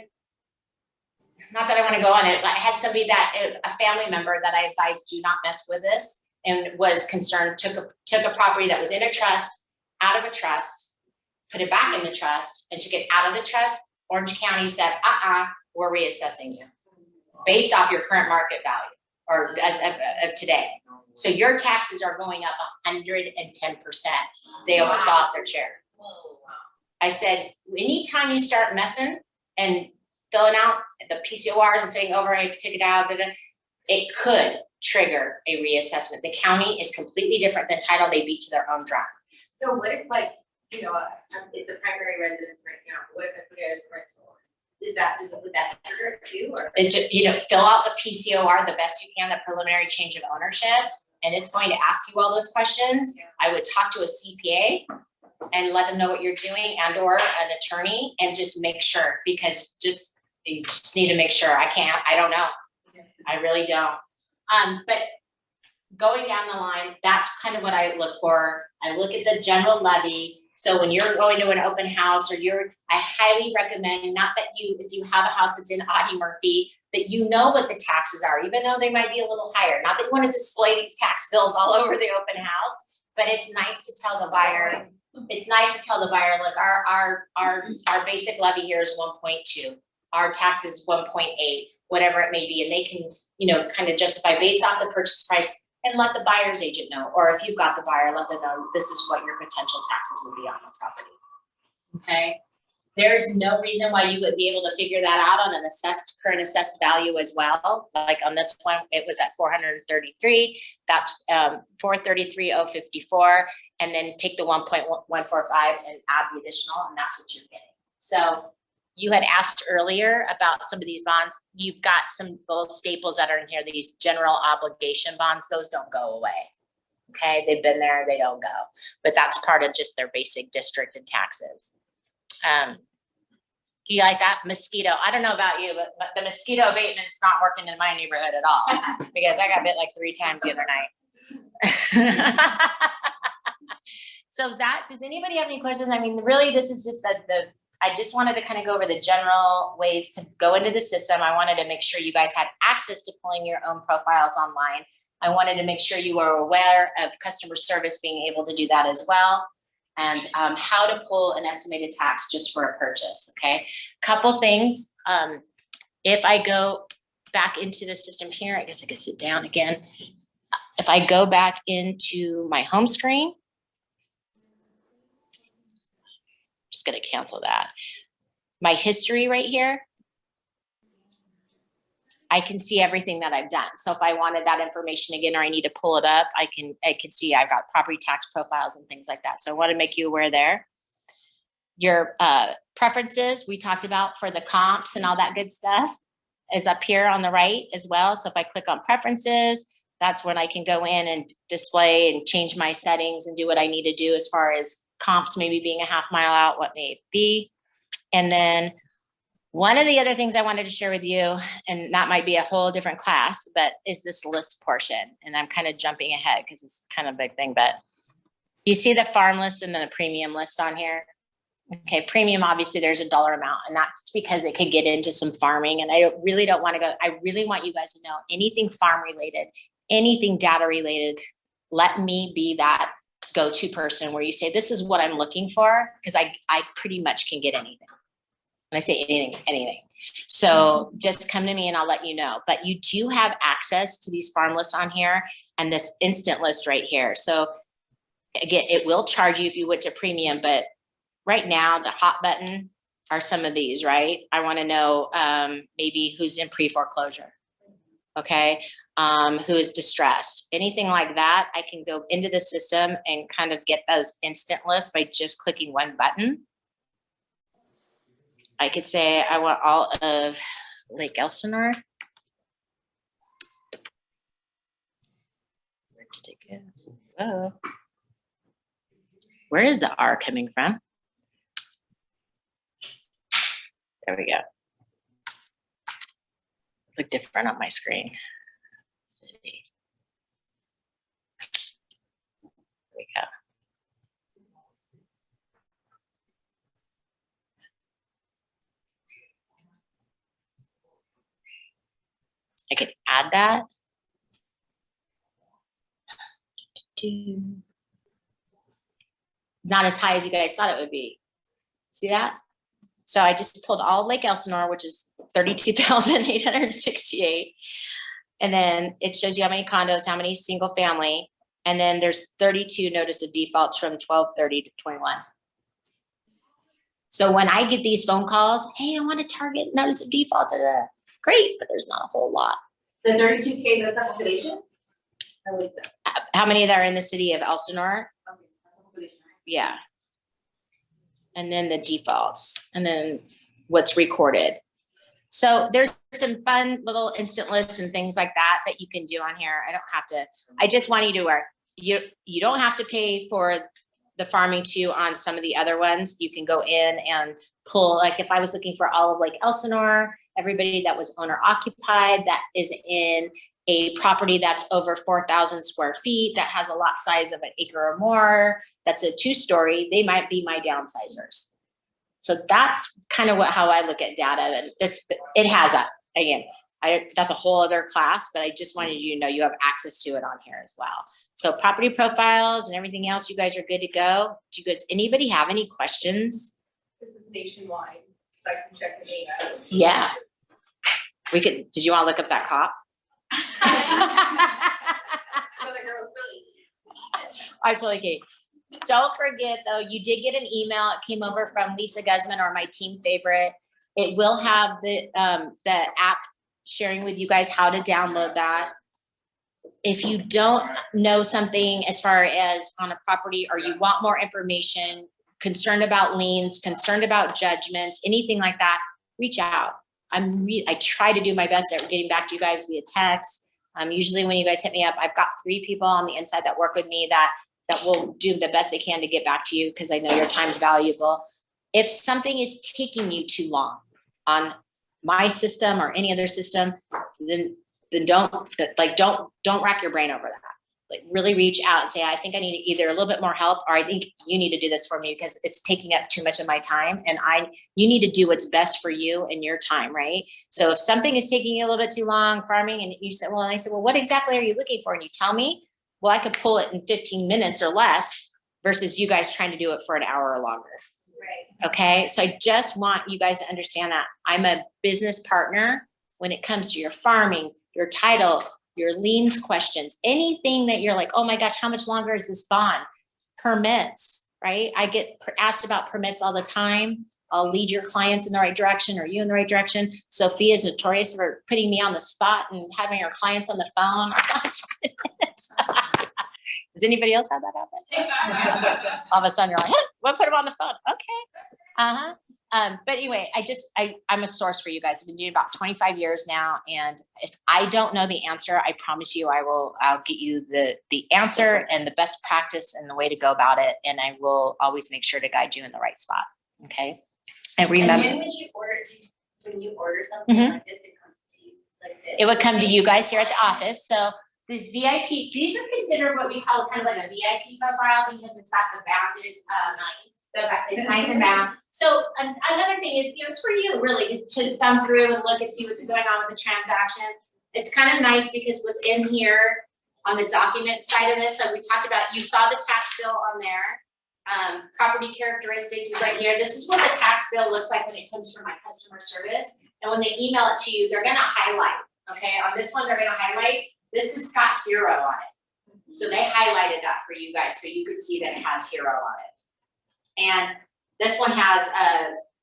not that I want to go on it, but I had somebody a family member that I advised do not mess with this and was concerned, took a property that was in a trust, out of a trust, put it back in the trust and took it out of the trust. Orange County said, we're reassessing you based off your current market value or as of today. So your taxes are going up 110%. They almost fell off their chair. I said, anytime you start messing and filling out the PCORs and saying override, take it out, it could trigger a reassessment. The county is completely different than title. They beat to their own drum. So what if it's a primary residence right now, what if I put it as rental? Would that trigger it too, or? Fill out the PCOR the best you can, the preliminary change of ownership, and it's going to ask you all those questions. I would talk to a CPA and let them know what you're doing and or an attorney and just make sure, because you just need to make sure. I don't know. I really don't. But going down the line, that's kind of what I look for. I look at the general levy. So when you're going to an open house I highly recommend, not that if you have a house that's in Audie Murphy, that you know what the taxes are, even though they might be a little higher. Not that you want to display these tax bills all over the open house, but it's nice to tell the buyer, look, our basic levy here is 1.2. Our tax is 1.8, whatever it may be. And they can, kind of justify based off the purchase price and let the buyer's agent know. Or if you've got the buyer, let them know this is what your potential taxes would be on the property. Okay. There's no reason why you would be able to figure that out on an current assessed value as well. Like on this one, it was at 433. That's 433,054, and then take the 1.145 and add the additional, and that's what you're getting. So you had asked earlier about some of these bonds. You've got some little staples that are in here, these general obligation bonds. Those don't go away. Okay, they've been there, they don't go. But that's part of just their basic district and taxes. You like that? Mosquito. I don't know about you, but the mosquito abatement's not working in my neighborhood at all because I got bit like 3 times the other night. So does anybody have any questions? I mean, really, this is just I just wanted to kind of go over the general ways to go into the system. I wanted to make sure you guys had access to pulling your own profiles online. I wanted to make sure you were aware of customer service being able to do that as well. And how to pull an estimated tax just for a purchase, okay? Couple things, if I go back into the system here, I guess I could sit down again. If I go back into my home screen, just gonna cancel that. My history right here, I can see everything that I've done. So if I wanted that information again, or I need to pull it up, I can see I've got property tax profiles and things like that. So I want to make you aware there. Your preferences we talked about for the comps and all that good stuff is up here on the right as well. So if I click on preferences, That's when I can go in and display and change my settings and do what I need to do as far as comps maybe being a half mile out, what may it be. And then one of the other things I wanted to share with you, and that might be a whole different class, but is this list portion. And I'm kind of jumping ahead because it's kind of a big thing, but you see the farm list and then the premium list on here. Okay, premium, obviously there's a dollar amount, and that's because it could get into some farming. And I really don't want to go, I really want you guys to know anything farm related, anything data related, let me be that go-to person where you say, this is what I'm looking for, because I pretty much can get anything. When I say anything. So just come to me and I'll let you know. But you do have access to these farm lists on here and this instant list right here. So again, it will charge you if you went to premium, but right now the hot button are some of these, right? I want to know maybe who's in pre-foreclosure. Okay, who is distressed, anything like that. I can go into the system and kind of get those instant lists by just clicking one button. I could say I want all of Lake Elsinore. Where did it go? Oh, where is the R coming from? There we go. Look different on my screen. City. There we go. I could add that. Not as high as you guys thought it would be. See that? So I just pulled all of Lake Elsinore, which is 32,868. And then it shows you how many condos, how many single family. And then there's 32 notice of defaults from 12/30 to 21. So when I get these phone calls, hey, I want to target notice of default, great, but there's not a whole lot. The 32K, that's the population? Or what is that? How many that are in the city of Elsinore? Okay, that's the population. Yeah. And then the defaults, and then what's recorded. So there's some fun little instant lists and things like that that you can do on here. I don't have to, I just want you to work. You don't have to pay for the farming too on some of the other ones. You can go in and pull, like if I was looking for all of Lake Elsinore, everybody that was owner occupied, that is in a property that's over 4,000 square feet, that has a lot size of an acre or more, that's a 2-story, they might be my downsizers. So that's kind of how I look at data, and it has that. Again, that's a whole other class, but I just wanted you to know you have access to it on here as well. So property profiles and everything else, you guys are good to go. Do you guys, anybody have any questions? This is nationwide, so I can check the names. Yeah. We could, did you want to look up that cop? I'm totally kidding. Don't forget though, you did get an email. It came over from Lisa Guzman, or my team favorite. It will have the app sharing with you guys how to download that. If you don't know something as far as on a property, or you want more information, concerned about liens, concerned about judgments, anything like that, reach out. I try to do my best at getting back to you guys via text. Usually when you guys hit me up, I've got 3 people on the inside that work with me that will do the best they can to get back to you, because I know your time's valuable. If something is taking you too long on my system or any other system, then don't rack your brain over that. Like really reach out and say, I think I need either a little bit more help, or I think you need to do this for me because it's taking up too much of my time, and you need to do what's best for you and your time, right? So if something is taking you a little bit too long farming, and you said, well, and I said, well, what exactly are you looking for? And you tell me, well, I could pull it in 15 minutes or less versus you guys trying to do it for an hour or longer. Right. Okay. So I just want you guys to understand that I'm a business partner when it comes to your farming, your title, your liens questions, anything that you're like, oh my gosh, how much longer is this bond? Permits, right? I get asked about permits all the time. I'll lead your clients in the right direction, or you in the right direction. Sophia is notorious for putting me on the spot and having her clients on the phone. Does anybody else have that happen? All of a sudden you're like, hey, we'll put them on the phone. Okay. But anyway, I'm a source for you guys. I've been doing about 25 years now. And if I don't know the answer, I promise you I'll get you the answer and the best practice and the way to go about it. And I will always make sure to guide you in the right spot. Okay. And remember, And when would you when you order something like this, it comes to you like this? it would come to you guys here at the office. So this VIP, these are considered what we call kind of like a VIP profile because it's got the bounded, it's nice and bound. So another thing is, it's for you really to thumb through and look and see what's going on with the transaction. It's kind of nice because what's in here on the document side of this, so we talked about, you saw the tax bill on there. Property characteristics is right here. This is what the tax bill looks like when it comes from my customer service. And when they email it to you, they're gonna highlight, okay? On this one, they're gonna highlight, this has got Hero on it. So they highlighted that for you guys so you could see that it has Hero on it. And this one has,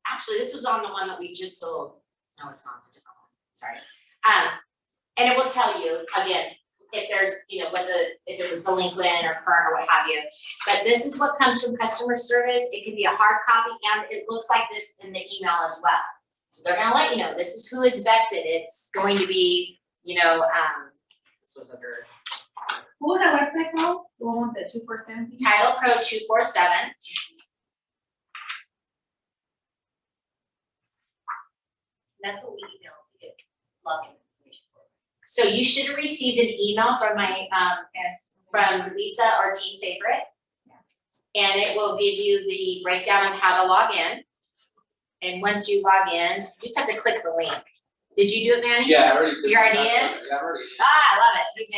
actually this was on the one that we just sold. No, it's not, it's a different one, sorry. And it will tell you, again, if there's, if it was delinquent or current or what have you. But this is what comes from customer service. It can be a hard copy and it looks like this in the email as well. So they're gonna let you know, this is who is vested. It's going to be, this was under What was that website called? The one with the 247? Title Pro 247. That's what we email to get login information for. So you should have received an email from my, from Lisa, our team favorite. And it will give you the breakdown on how to log in. And once you log in, you just have to click the link. Did you do it, Manny? Yeah, I already did. You're already in? Yeah, I'm already in. Ah, I love it. He's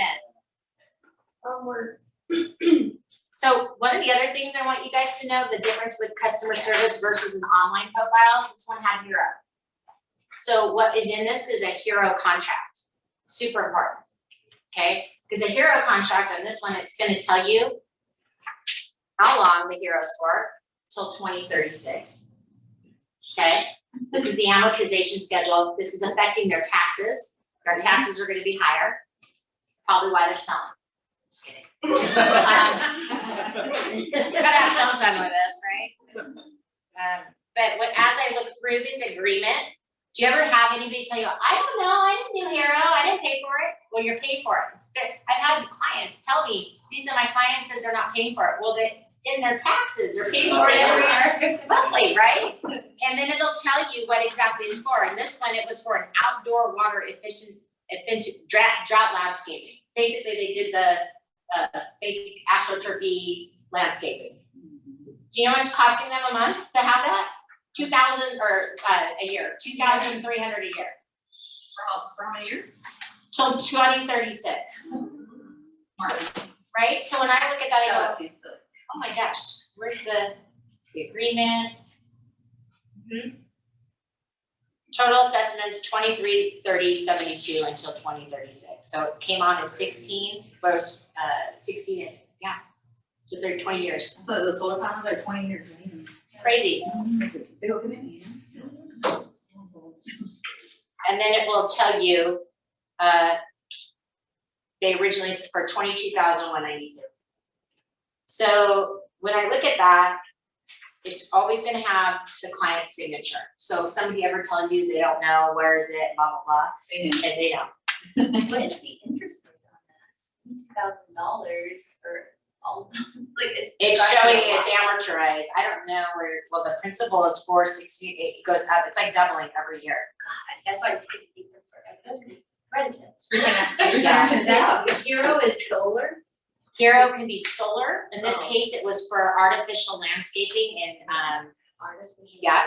in. So one of the other things I want you guys to know, the difference with customer service versus an online profile, this one had Hero. So what is in this is a Hero contract. Super important, okay? Because a Hero contract on this one, it's gonna tell you how long the Hero's for, till 2036, okay? This is the amortization schedule. This is affecting their taxes. Their taxes are gonna be higher, probably why they're selling. Just kidding. You gotta have some fun with this, right? But as I look through this agreement, do you ever have anybody tell you, I don't know, I didn't do Hero, I didn't pay for it? Well, you're paid for it. I've had clients tell me, these are my clients says they're not paying for it. Well, in their taxes, they're paying for it every monthly, right? And then it'll tell you what exactly it's for. And this one, it was for an outdoor water efficient drought landscaping. Basically, they did the big astroturfy landscaping. Do you know how much costing them a month to have that? 2,000 or a year, 2,300 a year. For how many years? Till 2036. Right? So when I look at that, I go, oh my gosh, where's the agreement? Total assessments 23, 30, 72 until 2036. So it came on in 16, but it was 16, yeah, so 30, 20 years. So the solar panels are 20 years. Crazy. Big old commitment. And then it will tell you, they originally said for $22,192. So when I look at that, it's always gonna have the client's signature. So if somebody ever tells you they don't know, where is it, blah, blah, blah, and they don't. What is the interest rate on that? $2,000 for all, like It's showing it's amortized. I don't know where, well, the principal is 460, it goes up, it's like doubling every year. God, that's why it's taking forever. That's really rented. Yeah. The Hero is solar. Hero can be solar, in this case, it was for artificial landscaping and, yeah.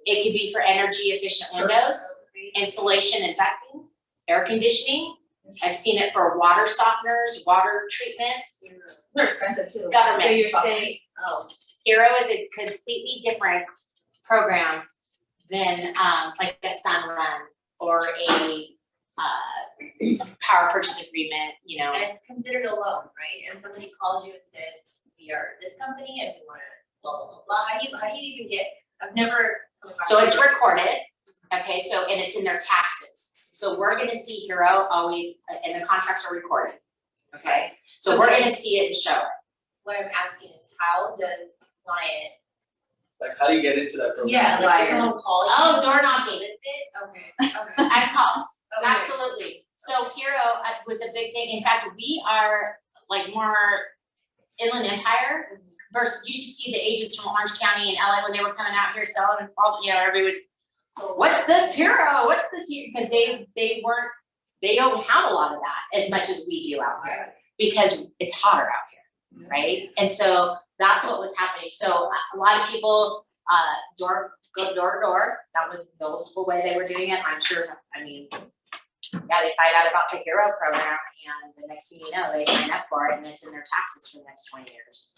It could be for energy efficient windows, insulation and ducting, air conditioning. I've seen it for water softeners, water treatment. They're expensive too. Government. So you're saying, Hero is a completely different program than like a Sunrun or a power purchase agreement, And it's considered a loan, right? And somebody calls you and says, we are this company and we wanna blah, blah, blah, blah. How do you even get, I've never. come across So it's it. recorded, okay, so, and it's in their taxes. So we're gonna see Hero always, and the contracts are recorded, okay? So we're gonna see it and show it. What I'm asking is how does the client Like, how do you get into that program? Yeah, like Wire. someone call you. Oh, door knocking. Okay, okay. I have calls, Okay. absolutely. So Hero was a big thing. In fact, we are like more Inland Empire versus, you should see the agents from Orange County and LA when they were coming out here selling and all, you know, everybody was, So what's this Hero? What's this here? Because they don't have a lot of that as much as we do out here because it's hotter out here, right? And so that's what was happening. So a lot of people, go door to door. That was the old school way they were doing it. I'm sure, I mean, yeah, they find out about the Hero program and the next thing you know, they sign up for it and it's in their taxes for the next 20 years.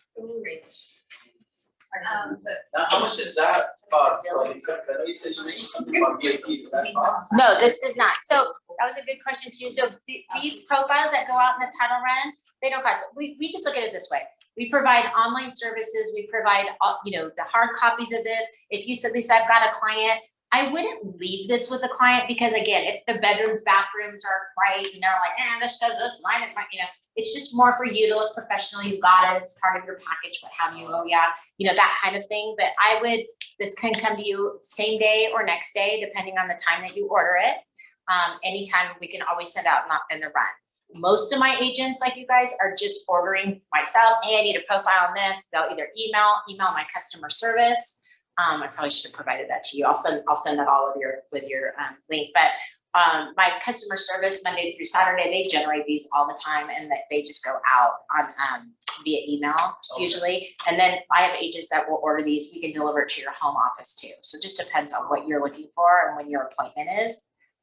Now, how much does that cost? Like, I know you said you mentioned something about VIP, does that cost? No, this is not. So that was a good question too. So these profiles that go out in the title run, they don't cost. We just look at it this way. We provide online services. We provide, you know, the hard copies of this. If you said, Lisa, I've got a client, I wouldn't leave this with a client because again, if the bedrooms, bathrooms are right, and they're like, this says this, mine is, you know, it's just more for you to look professional. You've got it. It's part of your package. What have you? Oh yeah, you know, that kind of thing. But this can come to you same day or next day, depending on the time that you order it. Anytime we can always send out not in the run. Most of my agents, like you guys, are just ordering myself. Hey, I need a profile on this. They'll either email my customer service. I probably should have provided that to you. I'll send that all with your link. But my customer service Monday through Saturday, they generate these all the time, and that they just go out on via email usually. And then I have agents that will order these. We can deliver it to your home office too. So it just depends on what you're looking for and when your appointment is.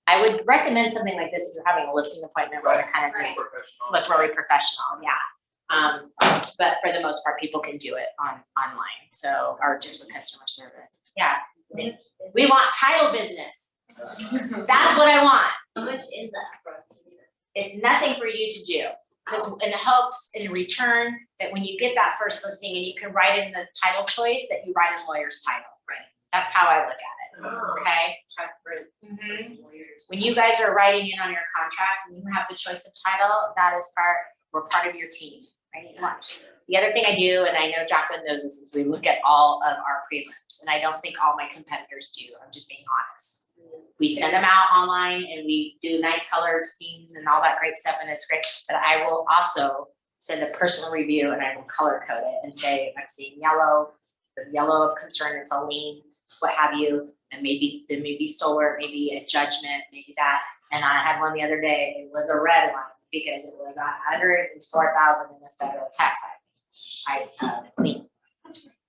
I would recommend something like this if you're having a listing appointment where they're kind of just Professional. look really professional, yeah. But for the most part, people can do it online, so, or just with customer service. Yeah, we want title business. That's what I want. How much is that for us to do that? It's nothing for you to do, because in hopes, in return, that when you get that first listing and you can write in the title choice, that you write in lawyer's title. Right. That's how I look at it, okay? When you guys are writing in on your contracts and you have the choice of title, that is we're part of your team, right? The other thing I do, and I know Jacqueline knows this, is we look at all of our prelims, and I don't think all my competitors do. I'm just being honest. We send them out online and we do nice color schemes and all that great stuff, and it's great. But I will also send a personal review and I will color code it and say, I'm seeing yellow, the yellow of concern, it's a lien, what have you, and maybe it may be solar, maybe a judgment, maybe that. And I had one the other day, it was a red one because it was $104,000 in the federal tax lien.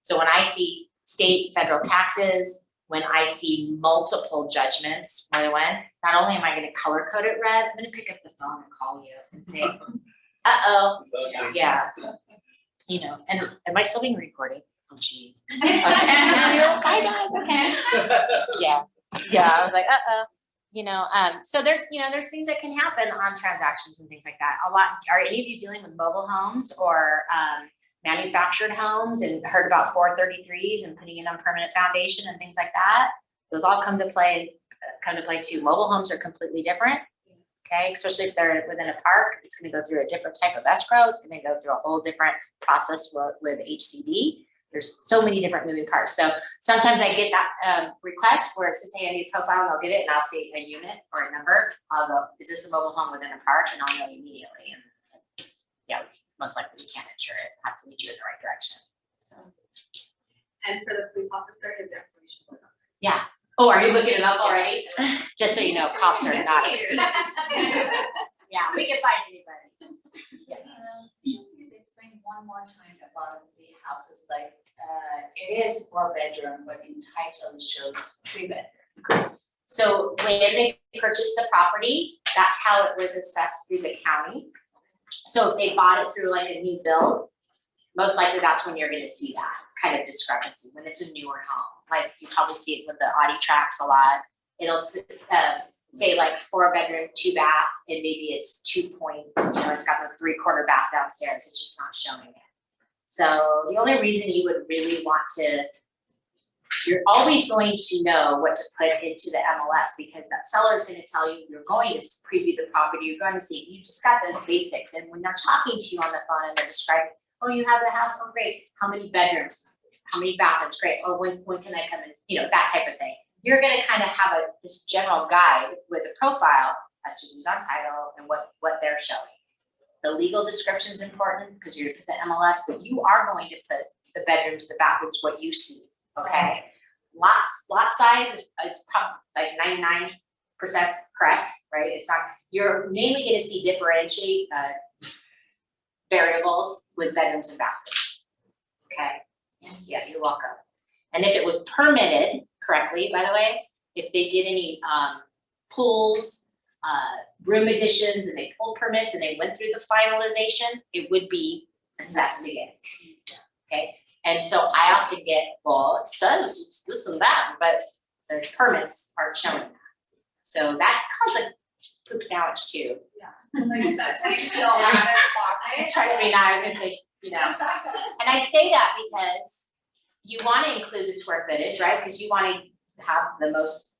So when I see state federal taxes, when I see multiple judgments, by the way, not only am I gonna color code it red, I'm gonna pick up the phone and call you and say, uh-oh, yeah. You know, and am I still being recorded? Oh, geez. Okay. Bye guys, okay. Yeah, I was like, uh-oh. You know, so there's things that can happen on transactions and things like that. Are any of you dealing with mobile homes or manufactured homes and heard about 433s and putting it on permanent foundation and things like that? Those all come to play too. Mobile homes are completely different. Okay, especially if they're within a park, it's going to go through a different type of escrow. It's going to go through a whole different process with HCD. There's so many different moving parts. So sometimes I get that request where it says, hey, I need a profile, and I'll give it, and I'll see a unit or a number. I'll go, is this a mobile home within a park? And I'll know immediately. And yeah, most likely we can't insure it. I have to lead you in the right direction. So. And for the police officer, his information was on Yeah. Oh, are you looking it up already? Just so you know, cops are not esteemed. Yeah, we can find anybody. Yeah. Could you please explain one more time about the houses, like, it is 4-bedroom, but in title it shows 3-bedroom. So when they purchased the property, that's how it was assessed through the county. So if they bought it through like a new build, most likely that's when you're gonna see that kind of discrepancy, when it's a newer home. Like you probably see it with the Audi Tracks a lot. It'll say like 4-bedroom, 2-bath, and maybe it's 2 point, it's got the 3/4 bath downstairs. It's just not showing it. So the only reason you would really want to, you're always going to know what to put into the MLS, because that seller is going to tell you, you're going to preview the property, you're going to see, you just got the basics. And when they're talking to you on the phone and they're describing, oh, you have the house, oh great, how many bedrooms? how many bathrooms, great, or when can I come in, you know, that type of thing. You're gonna kind of have this general guide with a profile as to who's on title and what they're showing. The legal description is important because you're gonna put the MLS, but you are going to put the bedrooms, the bathrooms, what you see, okay? Lot size is, it's probably like 99% correct, right? It's not, you're mainly gonna see differentiate variables with bedrooms and bathrooms, okay? Yeah, you're welcome. And if it was permitted correctly, by the way, if they did any pools, room additions, and they pulled permits and they went through the finalization, it would be assessed again. Okay, and so I often get, well, it says this and that, but the permits aren't showing that. So that caused a poop sandwich too. Like that tank still out of I try to be nice, I was gonna say, you know, and I say that because you wanna include the square footage, right? Because you wanna have the most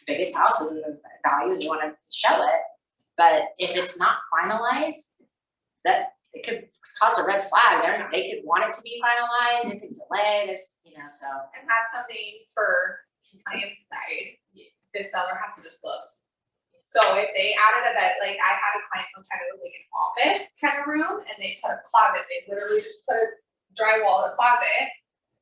biggest house and the value, and you wanna show it. But if it's not finalized, that it could cause a red flag. They could want it to be finalized, it could delay, there's, you know, so. And that's something for compliance side, the seller has to disclose. So if they added a bed, like I had a client one time, it was like an office kind of room, and they put a closet, they literally just put a drywall in a closet.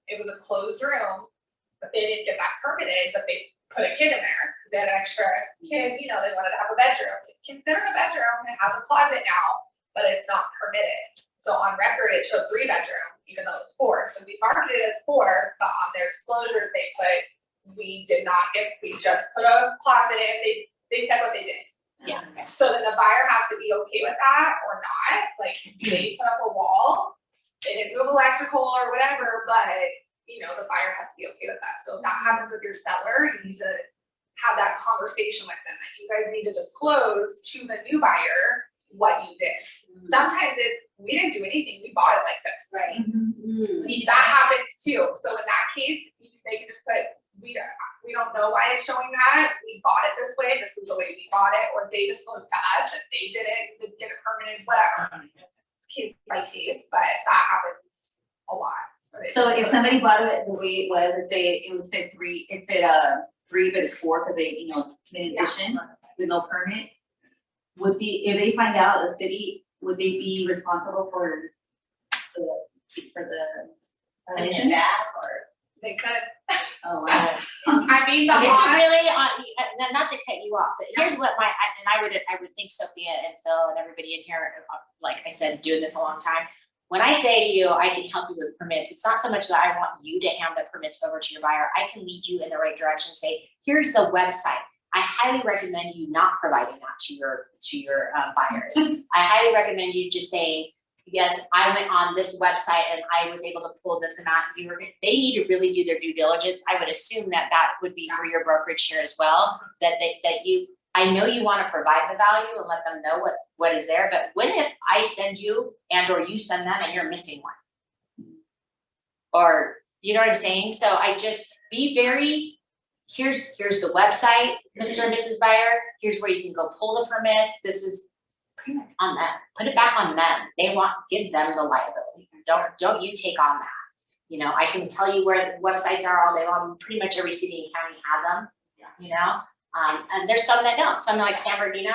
It was a closed room, but they didn't get that permitted, but they put a kid in there, because they had an extra kid, you know, they wanted to have a bedroom. It's considered a bedroom, it has a closet now, but it's not permitted. So on record, it showed 3 bedroom, even though it was 4. So we marketed it as 4, but on their disclosures, they put, we did not get, we just put a closet in, they said what they did. Yeah. So then the buyer has to be okay with that or not, like they put up a wall, they didn't move electrical or whatever, but you know, the buyer has to be okay with that. So if that happens with your seller, you need to have that conversation with them, that you guys need to disclose to the new buyer what you did. Sometimes it's, we didn't do anything, we bought it like this. Right. That happens too. So in that case, they can just put, we don't know why it's showing that, we bought it this way, this is the way we bought it, or they disclosed to us that they didn't get it permitted, whatever. Case by case, but that happens a lot. So if somebody bought it the way it was, it would say 3, it said 3, but it's 4 because they, you know, in addition with no permit. Would be, if they find out the city, would they be responsible for the addition? They could, Oh, wow. I mean, the It's law, really, not to cut you off, but here's what I would think Sophia and Phil and everybody in here, like I said, doing this a long time. When I say to you, I can help you with permits, it's not so much that I want you to hand the permits over to your buyer. I can lead you in the right direction, say, here's the website. I highly recommend you not providing that to your buyers. I highly recommend you just saying, yes, I went on this website and I was able to pull this amount. They need to really do their due diligence. I would assume that would be for your brokerage here as well, I know you want to provide the value and let them know what is there, but what if I send you and or you send them and you're missing one? Or, you know what I'm saying? So I just be very, here's the website, Mr. and Mrs. Buyer, here's where you can go pull the permits. This is pretty much on them. Put it back on them. Give them the liability. Don't you take on that. You know, I can tell you where the websites are all day long. Pretty much every city and county has them, you know? And there's some that don't. Some like San Bernardino,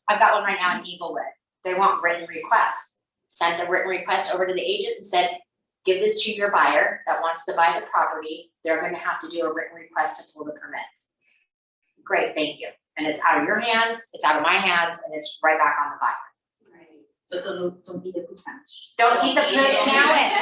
I've got one right now in Eaglewood. They want written requests. Send a written request over to the agent and said, give this to your buyer that wants to buy the property. They're going to have to do a written request to pull the permits. Great, thank you. And it's out of your hands, it's out of my hands, and it's right back on the buyer. Right. So don't eat the poop sandwich. Don't eat the poop sandwich.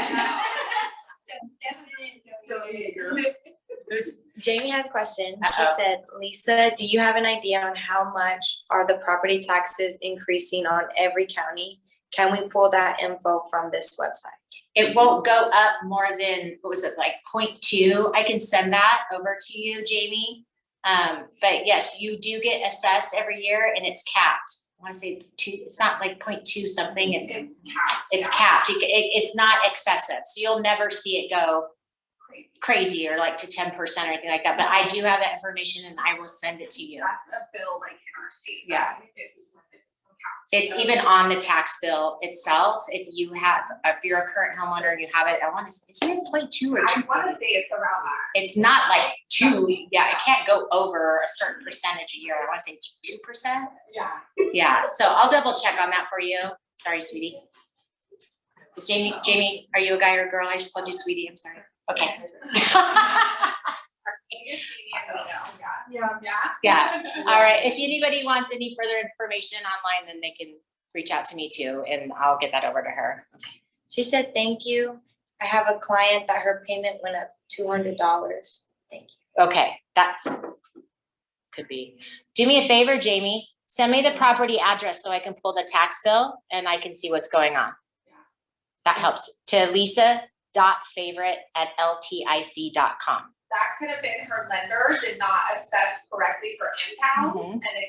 Jamie had a question. She Uh-oh. said, Lisa, do you have an idea on how much are the property taxes increasing on every county? Can we pull that info from this website? It won't go up more than, what was it, like 0.2? I can send that over to you, Jamie. But yes, you do get assessed every year and it's capped. I want to say it's 2, it's not like 0.2 something, it's capped. It's not excessive. So you'll never see it go crazy or like to 10% or anything like that. But I do have that information and I will send it to you. that's a bill like in our state. Yeah. It's capped. It's even on the tax bill itself, if you're a current homeowner and you have it, I wanna say, is it 0.2 or two? I wanna say it's around that. It's not like 2, yeah, it can't go over a certain percentage a year, I wanna say it's 2%. Yeah. Yeah, so I'll double check on that for you, sorry, sweetie. Is Jamie, are you a guy or a girl? I just called you sweetie, I'm sorry, okay. Yeah. Yeah, all right, if anybody wants any further information online, then they can reach out to me too, and I'll get that over to her. She said, thank you. I have a client that her payment went up $200. Thank you. Okay, could be. Do me a favor, Jamie, send me the property address so I can pull the tax bill and I can see what's going on. That helps, to lisa.favorite@ltic.com. That could have been her lender did not assess correctly for impounds Mhm. and it